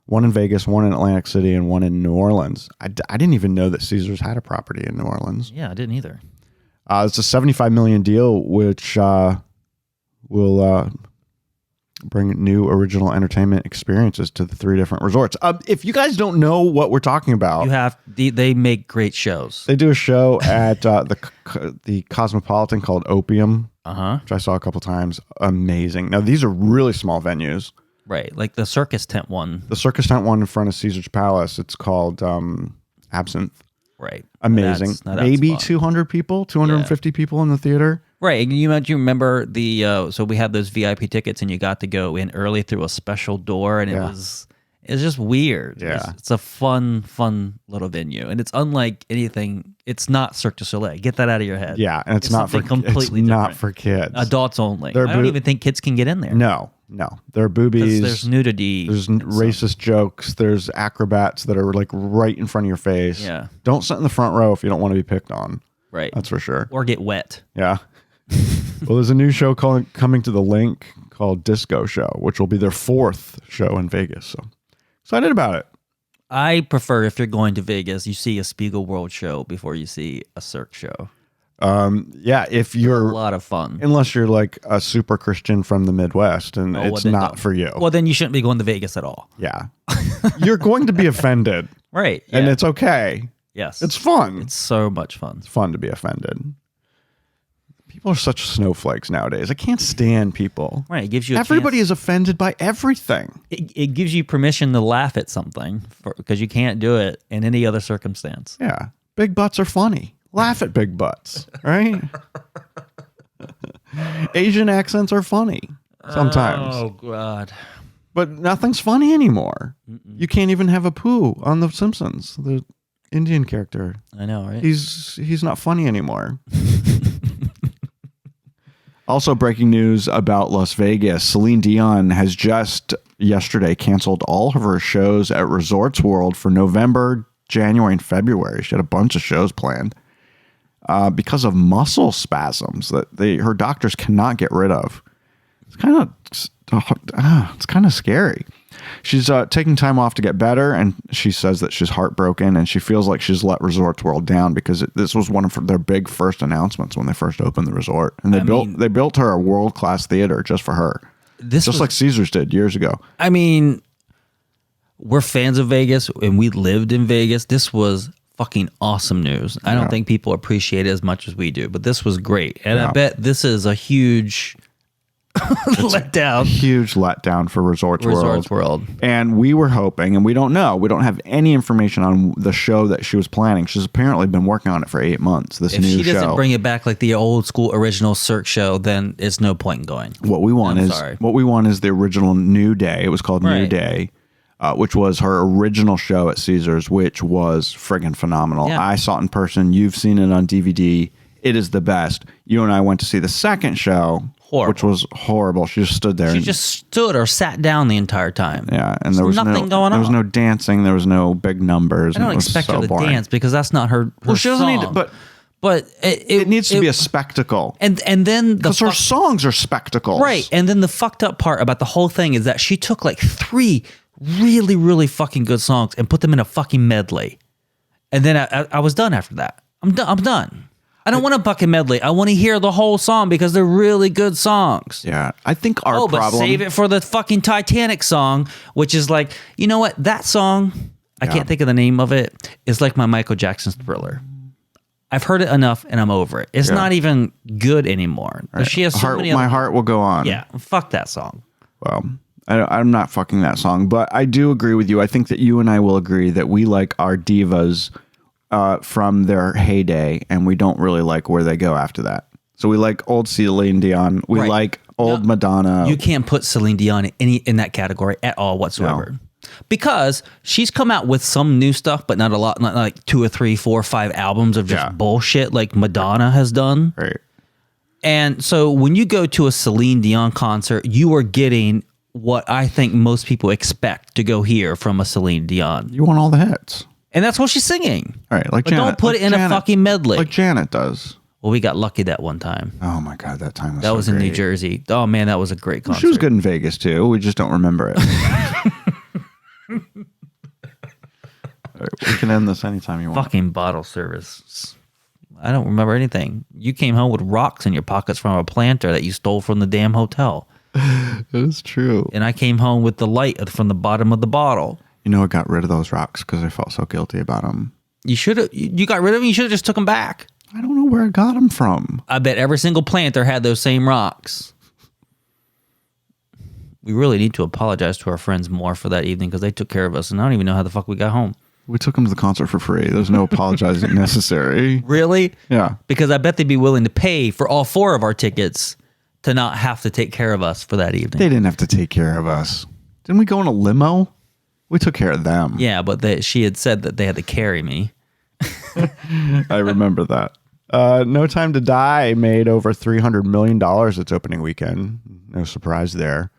One in Vegas, one in Atlantic City, and one in New Orleans. I didn't even know that Caesars had a property in New Orleans. Yeah, I didn't either. It's a $75 million deal, which will bring new original entertainment experiences to the 3 different resorts. If you guys don't know what we're talking about, they make great shows. they do a show at the Cosmopolitan called Opium, which I saw a couple times. Amazing. Now, these are really small venues. Right, like the circus tent one. The circus tent one in front of Caesar's Palace, it's called Absinthe. Right. Amazing. Maybe 200 people, 250 people in the theater. Right. You remember so we had those VIP tickets and you got to go in early through a special door and it's just weird. Yeah. It's a fun little venue. And it's unlike anything. It's not Cirque du Soleil. Get that out of your head. Yeah, and it's not for completely it's not different. for kids. Adults only. I don't even think kids can get in there. No. There are boobies. There's nudity. There's racist jokes. There's acrobats that are like right in front of your face. Yeah. Don't sit in the front row if you don't want to be picked on. Right. That's for sure. Or get wet. Yeah. Well, there's a new show coming to the Link called Disco Show, which will be their 4th show in Vegas. So excited about it. I prefer if you're going to Vegas, you see a Spiegel World show before you see a Cirque show. Yeah, if you're a lot of fun. Unless you're like a super Christian from the Midwest and it's not for you. Well, then you shouldn't be going to Vegas at all. Yeah. You're going to be offended. Right. Yeah. And it's okay. Yes. It's fun. It's so much fun. It's fun to be offended. People are such snowflakes nowadays. I can't stand people. Right. It gives you Everybody is offended by everything. It gives you permission to laugh at something because you can't do it in any other circumstance. Yeah. Big butts are funny. Laugh at big butts, right? Asian accents are funny sometimes. Oh, God. But nothing's funny anymore. You can't even have a poo on The Simpsons, the Indian character. I know, right? He's not funny anymore. Also, breaking news about Las Vegas. Celine Dion has just yesterday canceled all of her shows at Resorts World for November, January, and February. She had a bunch of shows planned because of muscle spasms that her doctors cannot get rid of. It's kind of scary. She's taking time off to get better, and she says that she's heartbroken, and she feels like she's let Resorts World down because this was one of their big first announcements when they first opened the resort, and they built her a world-class theater just for her, like Caesars did years ago. I mean, we're fans of Vegas, and we lived in Vegas. This was fucking awesome news. I don't think people appreciate it as much as we do, but this was great, and I bet this is a huge letdown. Huge letdown for Resorts World. And we were hoping, and we don't know, we don't have any information on the show that she was planning. She's apparently been working on it for 8 months. If she doesn't bring it back like the old school original Cirque show, then it's no point in going. What we want is the original New Day. It was called New Day, which was her original show at Caesars, which was friggin' phenomenal. Yeah. I saw it in person. You've seen it on DVD. It is the best. You and I went to see the second show. Horrible. Which was horrible. She just stood there. She just stood or sat down the entire time. Yeah, and there was nothing going on. There was no dancing. There was no big numbers. I don't expect her to dance because that's not her. Well, she doesn't need to, but it needs to be a spectacle. And then because her songs are spectacles, right? And then the fucked up part about the whole thing is that she took like 3 really, really fucking good songs and put them in a fucking medley, and then I was done after that. I'm done. I don't want a bucket medley. I want to hear the whole song because they're really good songs. Yeah, I think our problem... but save it for the fucking Titanic song, which is like, you know what? That song, I can't think of the name of it, is like my Michael Jackson Thriller. I've heard it enough and I'm over it. It's not even good anymore. Right. She has so many My Heart Will Go On. Yeah, fuck that song. Well, I'm not fucking that song, but I do agree with you. I think that you and I will agree that we like our divas from their heyday, and we don't really like where they go after that. So we like old Celine Dion. We like old Madonna. You can't put Celine Dion in that category at all whatsoever. No. Because she's come out with some new stuff, but not a lot, not like 2 or 3, 4 or 5 albums of just bullshit like Madonna has done. Right. And so when you go to a Celine Dion concert, you are getting what I think most people expect to go hear from a Celine Dion. You want all the hits. And that's what she's singing. All right, but Janet. Don't put it in a fucking medley. Like Janet does. Well, we got lucky that one time. Oh my God, that time was That was in New Jersey. Oh man, that was a great concert. She was good in Vegas too. We just don't remember it. All right, we can end this anytime you want. Fucking bottle service. I don't remember anything. You came home with rocks in your pockets from a planter that you stole from the damn hotel. It is true. And I came home with the light from the bottom of the bottle. You know, I got rid of those rocks because I felt so guilty about them. You should have. You got rid of them. You should have just took them back. I don't know where I got them from. I bet every single planter had those same rocks. We really need to apologize to our friends more for that evening because they took care of us, and I don't even know how the fuck we got home. We took them to the concert for free. There's no apologizing necessary. Really? Yeah. Because I bet they'd be willing to pay for all 4 of our tickets to not have to take care of us for that evening. They didn't have to take care of us. Didn't we go in a limo? We took care of them. Yeah, but she had said that they had to carry me. I remember that. No Time to Die made over $300 million its opening weekend. No surprise there.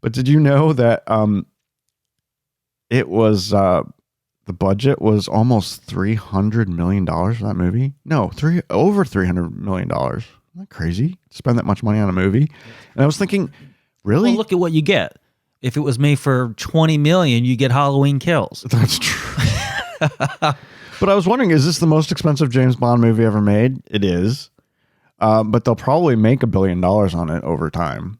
But did you know that it was the budget was almost $300 million for that movie? No, over $300 million. Isn't that crazy? Spend that much money on a movie? And I was thinking, really? Well, look at what you get. If it was made for $20 million, you get Halloween Kills. That's true. But I was wondering, is this the most expensive James Bond movie ever made? It is. But they'll probably make $1 billion on it over time.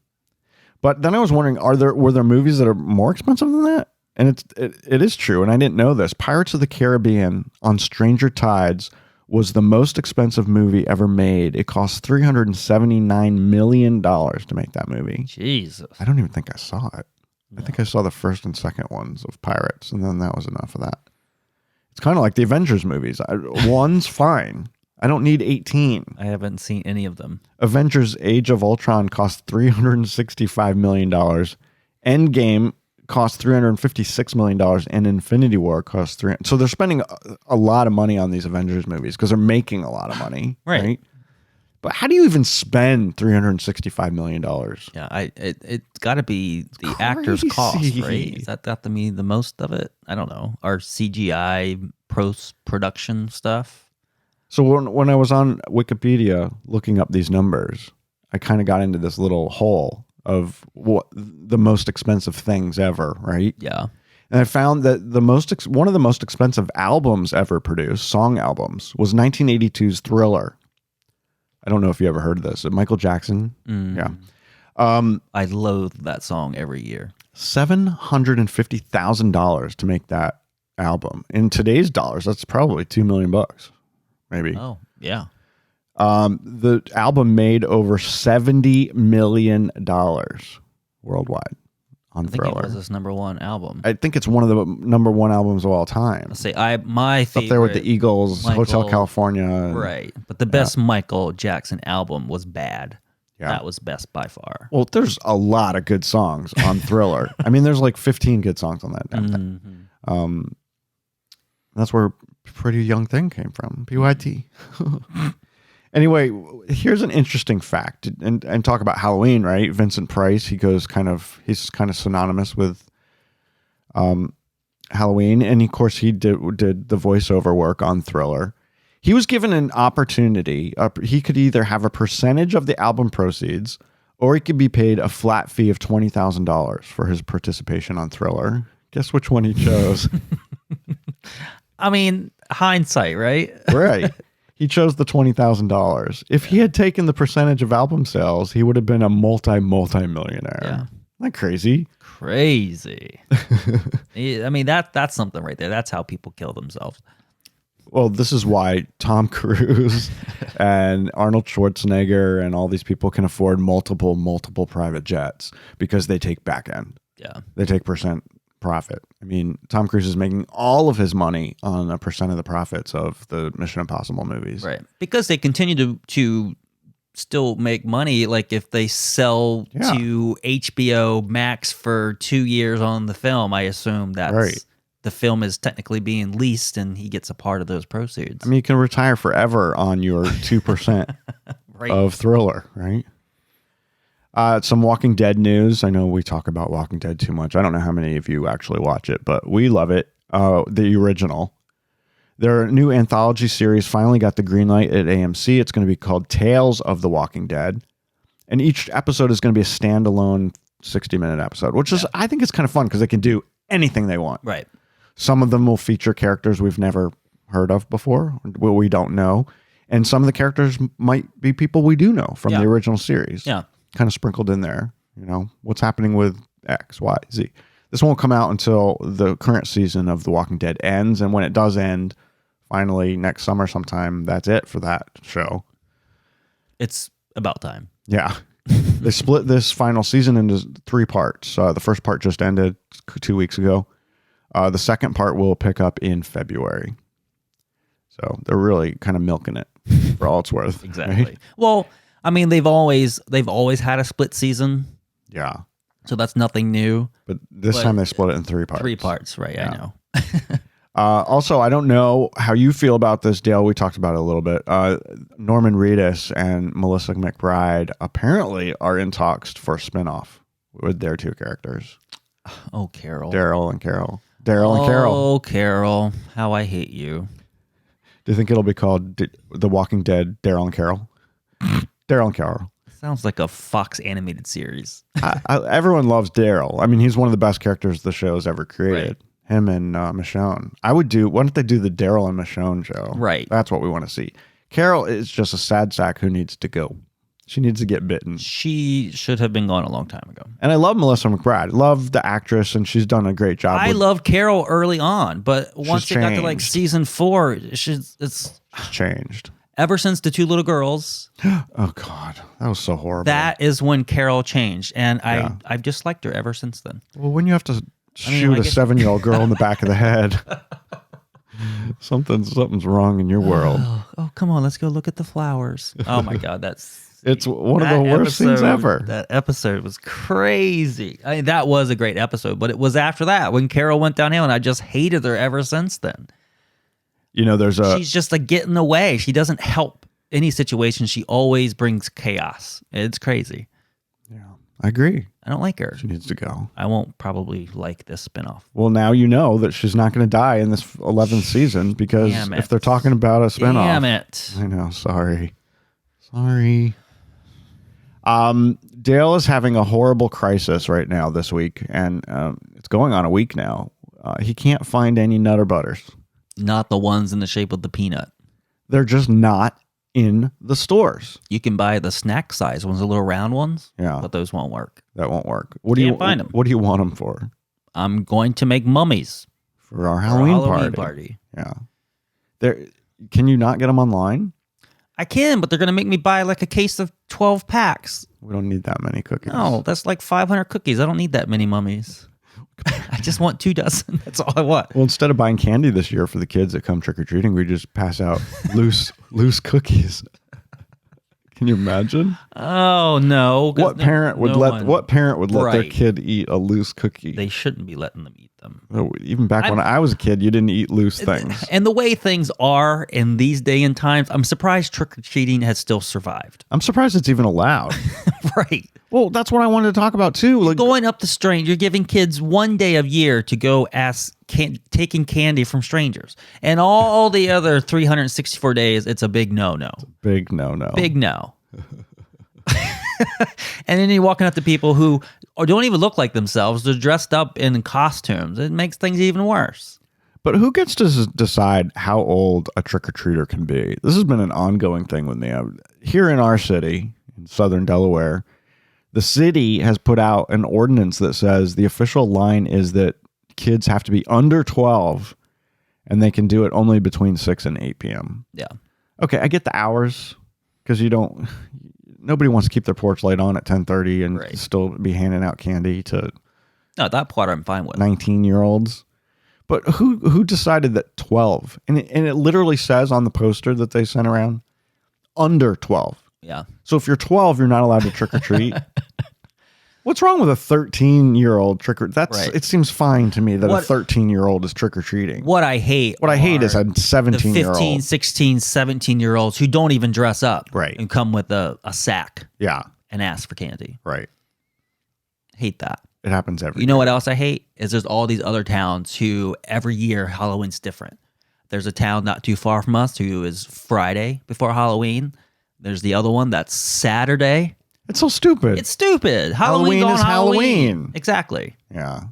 But then I was wondering, were there movies that are more expensive than that? And it is true, and I didn't know this. Pirates of the Caribbean on Stranger Tides was the most expensive movie ever made. It cost $379 million to make that movie. Jesus. I don't even think I saw it. I think I saw the first and second ones of Pirates, and then that was enough of that. It's kind of like the Avengers movies. One's fine. I don't need 18. I haven't seen any of them. Avengers Age of Ultron cost $365 million. Endgame cost $356 million, and Infinity War cost $300. So they're spending a lot of money on these Avengers movies because they're making a lot of money. Right? But how do you even spend $365 million? Yeah, it's got to be the actor's cost, right? Is that got to be the most of it? I don't know. Our CGI post-production stuff. So when I was on Wikipedia looking up these numbers, I kind of got into this little hole of what the most expensive things ever, right? Yeah. And I found that one of the most expensive albums ever produced, song albums, was 1982's Thriller. I don't know if you ever heard of this. Michael Jackson. Yeah. I loathe that song every year. $750,000 to make that album. In today's dollars, that's probably $2 million, maybe. Oh, yeah. The album made over $70 million worldwide on I think Thriller. it was his #1 album. I think it's one of the #1 albums of all time. Let's say my favorite. Up there with the Eagles, Hotel California. Right. But the best Michael Jackson album was Bad. Yeah. That was best by far. Well, there's a lot of good songs on Thriller. I mean, there's like 15 good songs on that damn thing. That's where Pretty Young Thing came from. PYT. Anyway, here's an interesting fact, and talk about Halloween, right? Vincent Price, he's kind of synonymous with Halloween, and of course he did the voiceover work on Thriller. He was given an opportunity. He could either have a percentage of the album proceeds, or he could be paid a flat fee of $20,000 for his participation on Thriller. Guess which one he chose? I mean, hindsight, right? Right. He chose the $20,000. If he had taken the percentage of album sales, he would have been a multi-millionaire. Yeah. Isn't that crazy? Crazy. I mean, that's something right there. That's how people kill themselves. Well, this is why Tom Cruise and Arnold Schwarzenegger and all these people can afford multiple private jets because they take back end. Yeah. They take percent profit. I mean, Tom Cruise is making all of his money on a percent of the profits of the Mission Impossible movies. Right. Because they continue to still make money. Like if they sell to HBO Max for 2 years on the film, I assume that's the film is technically being leased and he gets a part of those proceeds. I mean, you can retire forever on your 2% of Thriller, right? Some Walking Dead news. I know we talk about Walking Dead too much. I don't know how many of you actually watch it, but we love it. The original. Their new anthology series finally got the green light at AMC. It's going to be called Tales of the Walking Dead. And each episode is going to be a standalone 60-minute episode, which is, I think it's kind of fun because they can do anything they want. Right. Some of them will feature characters we've never heard of before, we don't know. And some of the characters might be people we do know from the original series. Yeah. Kind of sprinkled in there. You know, what's happening with X, Y, Z. This won't come out until the current season of The Walking Dead ends. And when it does end, finally next summer sometime, that's it for that show. It's about time. Yeah. They split this final season into 3 parts. The first part just ended 2 weeks ago. The second part will pick up in February. So they're really kind of milking it for all it's worth. Exactly. Right? Well, I mean, they've always had a split season. Yeah. So that's nothing new. But this time they split it in 3 parts. 3 parts, right? Yeah. I know. Also, I don't know how you feel about this, Dale. We talked about it a little bit. Norman Reedus and Melissa McBride apparently are in talks for a spinoff with their 2 characters. Oh, Carol. Daryl and Carol. Daryl and Carol. Oh, Carol. How I hate you. Do you think it'll be called The Walking Dead, Daryl and Carol? Daryl and Carol. Sounds like a Fox animated series. Everyone loves Daryl. I mean, he's one of the best characters the show's ever created. Right. Him and Michonne. Why don't they do the Daryl and Michonne show? Right. That's what we want to see. Carol is just a sad sack who needs to go. She needs to get bitten. She should have been gone a long time ago. And I love Melissa McBride. Love the actress, and she's done a great job. I loved Carol early on, but once it got to like changed. season 4, it's changed. ever since the 2 little girls. Oh God, that was so horrible. That is when Carol changed, and I've disliked her ever since then. Well, when you have to shoot a 7-year-old girl in the back of the head, something's wrong in your world. Oh, come on, let's go look at the flowers. Oh my God, It's one of the worst things ever. That episode was crazy. I mean, that was a great episode, but it was after that when Carol went downhill, and I just hated her ever since then. You know, she's just like getting in the way. She doesn't help any situation. She always brings chaos. It's crazy. Yeah, I agree. I don't like her. She needs to go. I won't probably like this spinoff. Well, now you know that she's not going to die in this 11th season because if they're talking about a spinoff. Damn it. I know. Sorry. Dale is having a horrible crisis right now this week, and it's going on a week now. He can't find any Nutter Butters. Not the ones in the shape of the peanut. They're just not in the stores. You can buy the snack size ones, the little round ones. Yeah. But those won't work. That won't work. Can't find them. What do you want them for? I'm going to make mummies. For our Halloween party. Yeah. Can you not get them online? I can, but they're going to make me buy like a case of 12 packs. We don't need that many cookies. No, that's like 500 cookies. I don't need that many mummies. I just want 2 dozen. That's all I want. Well, instead of buying candy this year for the kids that come trick-or-treating, we just pass out loose cookies. Can you imagine? Oh no! What parent would let their kid eat a loose cookie? They shouldn't be letting them eat them. Oh, even back when I was a kid, you didn't eat loose things. And the way things are in these day and times, I'm surprised trick-or-treating has still survived. I'm surprised it's even allowed. Right. Well, that's what I wanted to talk about too. Like going up to strangers, you're giving kids 1 day of year to go taking candy from strangers, and all the other 364 days, it's a big no-no. Big no-no. Big no. And then you're walking up to people who don't even look like themselves. They're dressed up in costumes. It makes things even worse. But who gets to decide how old a trick-or-treater can be? This has been an ongoing thing with me. Here in our city, in southern Delaware, the city has put out an ordinance that says the official line is that kids have to be under 12 and they can do it only between 6 and 8 p.m. Yeah. Okay, I get the hours because nobody wants to keep their porch light on at 10:30 and still be handing out candy to that part I'm fine with. 19-year-olds. But who decided that 12? And it literally says on the poster that they sent around, under 12. Yeah. So if you're 12, you're not allowed to trick or treat. What's wrong with a 13-year-old trick or It seems fine to me that a 13-year-old is trick or treating. What I hate is a 17-year-old. 15, 16, 17-year-olds who don't even dress up. Right. And come with a sack. Yeah. And ask for candy. Right. Hate that. It happens every You know what else I hate? Is there's all these other towns who every year Halloween's different. There's a town not too far from us who is Friday before Halloween. There's the other one that's Saturday. It's so stupid. It's stupid. Halloween is Halloween. Exactly. Yeah.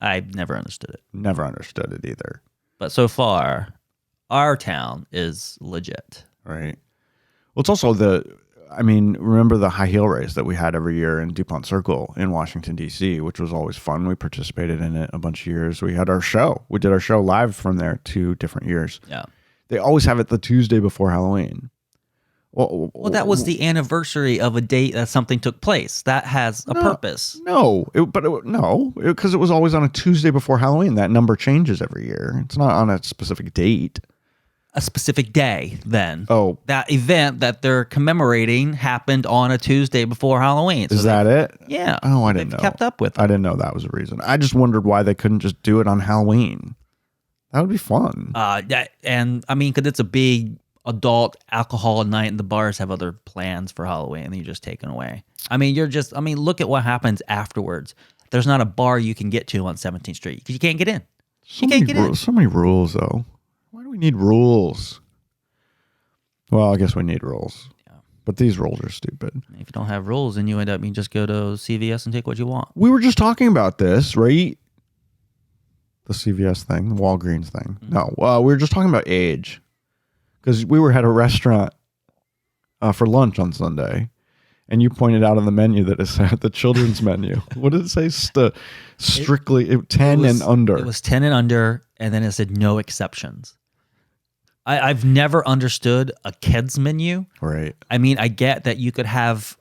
I've never understood it. Never understood it either. But so far, our town is legit. Right. Well, it's also I mean, remember the high heel race that we had every year in DuPont Circle in Washington, D.C., which was always fun. We participated in it a bunch of years. We had our show. We did our show live from there 2 different years. Yeah. They always have it the Tuesday before Halloween. Well, that was the anniversary of a date that something took place. That has a purpose. No, because it was always on a Tuesday before Halloween. That number changes every year. It's not on a specific date. A specific day, then. Oh. That event that they're commemorating happened on a Tuesday before Halloween. So Is that it? Yeah. Oh, I didn't know. Kept up with it. I didn't know that was a reason. I just wondered why they couldn't just do it on Halloween. That would be fun. And I mean, because it's a big adult alcohol night and the bars have other plans for Halloween and you're just taken away. I mean, look at what happens afterwards. There's not a bar you can get to on 17th Street because you can't get in. So many rules, though. Why do we need rules? Well, I guess we need rules. Yeah. But these rules are stupid. If you don't have rules, then you end up, you just go to CVS and take what you want. We were just talking about this, right? The CVS thing, the Walgreens thing. Mm-hmm. No, we were just talking about age. Because we were at a restaurant for lunch on Sunday, and you pointed out on the menu that it's the children's menu. What did it say? Strictly 10 and under. It was 10 and under, and then it said no exceptions. I've never understood a kids menu. Right. I mean, I get that you could have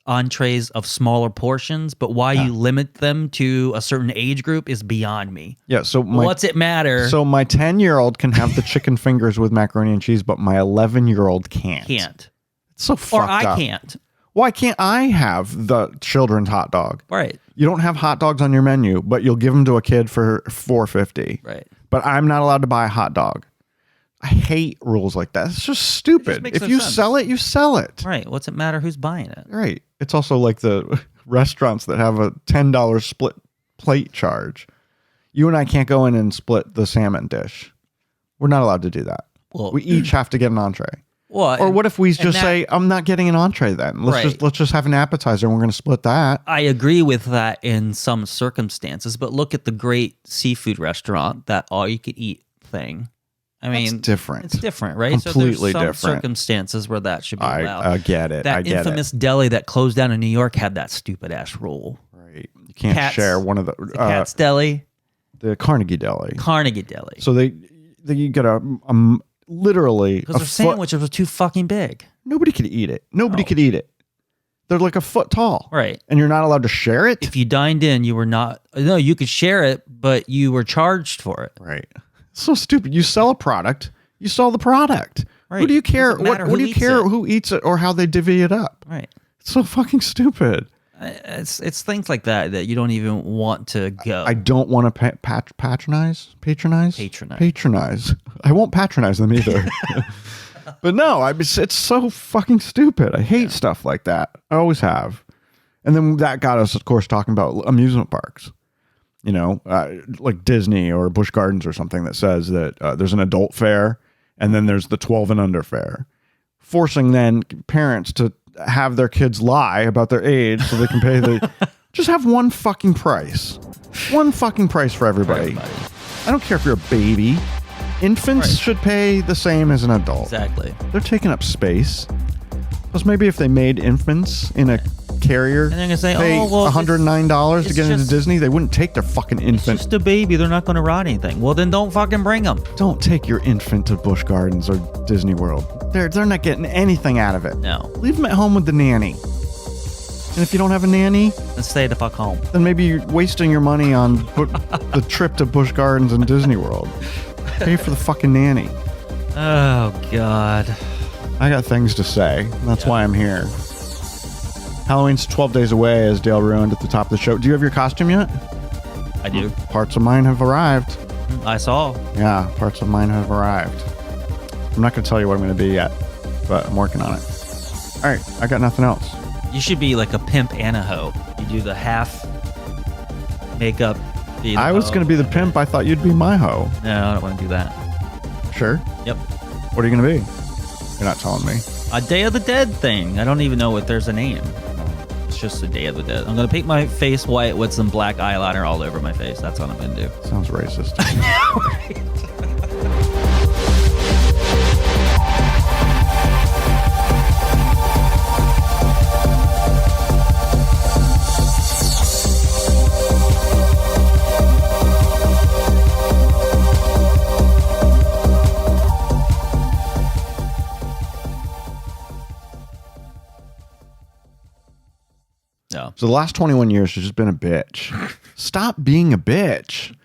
entrees of smaller portions, but why you limit them to a certain age group is beyond me. Yeah, so what's it matter? So my 10-year-old can have the chicken fingers with macaroni and cheese, but my 11-year-old can't. Can't. It's so fucked up. Or I can't. Why can't I have the children's hot dog? Right. You don't have hot dogs on your menu, but you'll give them to a kid for $4.50. Right. But I'm not allowed to buy a hot dog. I hate rules like that. It's just stupid. If you sell it, you sell it. Right. What's it matter who's buying it? Right. It's also like the restaurants that have a $10 split plate charge. You and I can't go in and split the salmon dish. We're not allowed to do that. Well, we each have to get an entree. Well, or what if we just say, I'm not getting an entree then? Let's just have an appetizer and we're going to split that. I agree with that in some circumstances, but look at the great seafood restaurant, that all you could eat thing. I mean, it's different. It's different, right? Completely so there's some different. Circumstances where that should be allowed. I get it. That infamous deli that closed down in New York had that stupid ass rule. Right. You can't share one of the Cat's Deli, the Carnegie Deli. So they get a literally because their sandwiches were too fucking big. Nobody could eat it. Nobody could eat it. They're like a foot tall. Right. And you're not allowed to share it? If you dined in, you were not. No, you could share it, but you were charged for it. Right. So stupid. You sell a product, you sell the product. Right. Who do you care? What do you care who eats it or how they divvy it up? Right. It's so fucking stupid. It's things like that you don't even want to go. I don't want to patronize. I won't patronize them either. But no, it's so fucking stupid. I hate stuff like that. I always have. And then that got us, of course, talking about amusement parks. You know, like Disney or Busch Gardens or something that says that there's an adult fare and then there's the 12 and under fare. Forcing then parents to have their kids lie about their age so they can pay the... Just have one fucking price. One fucking price for everybody. I don't care if you're a baby. Infants should pay the same as an adult. Exactly. They're taking up space. Plus maybe if they made infants in a carrier, and they're gonna say, pay $109 to get into Disney, they wouldn't take their fucking infant. It's just a baby. They're not going to rot anything. Well, then don't fucking bring them. Don't take your infant to Busch Gardens or Disney World. They're not getting anything out of it. No. Leave them at home with the nanny. And if you don't have a nanny, then stay the fuck home. Then maybe you're wasting your money on the trip to Busch Gardens and Disney World. Pay for the fucking nanny. Oh, God. I got things to say. That's why I'm here. Halloween's 12 days away, as Dale ruined at the top of the show. Do you have your costume yet? I do. Parts of mine have arrived. I saw. Yeah, parts of mine have arrived. I'm not going to tell you what I'm going to be yet, but I'm working on it. All right, I got nothing else. You should be like a pimp and a hoe. You do the half makeup. I was going to be the pimp. I thought you'd be my hoe. No, I don't want to do that. Sure? Yep. What are you going to be? You're not telling me. A Day of the Dead thing. I don't even know if there's a name. It's just a Day of the Dead. I'm going to paint my face white with some black eyeliner all over my face. That's what I'm going to do. Sounds racist. I know, right? Yeah. So the last 21 years has just been a bitch. Stop being a bitch.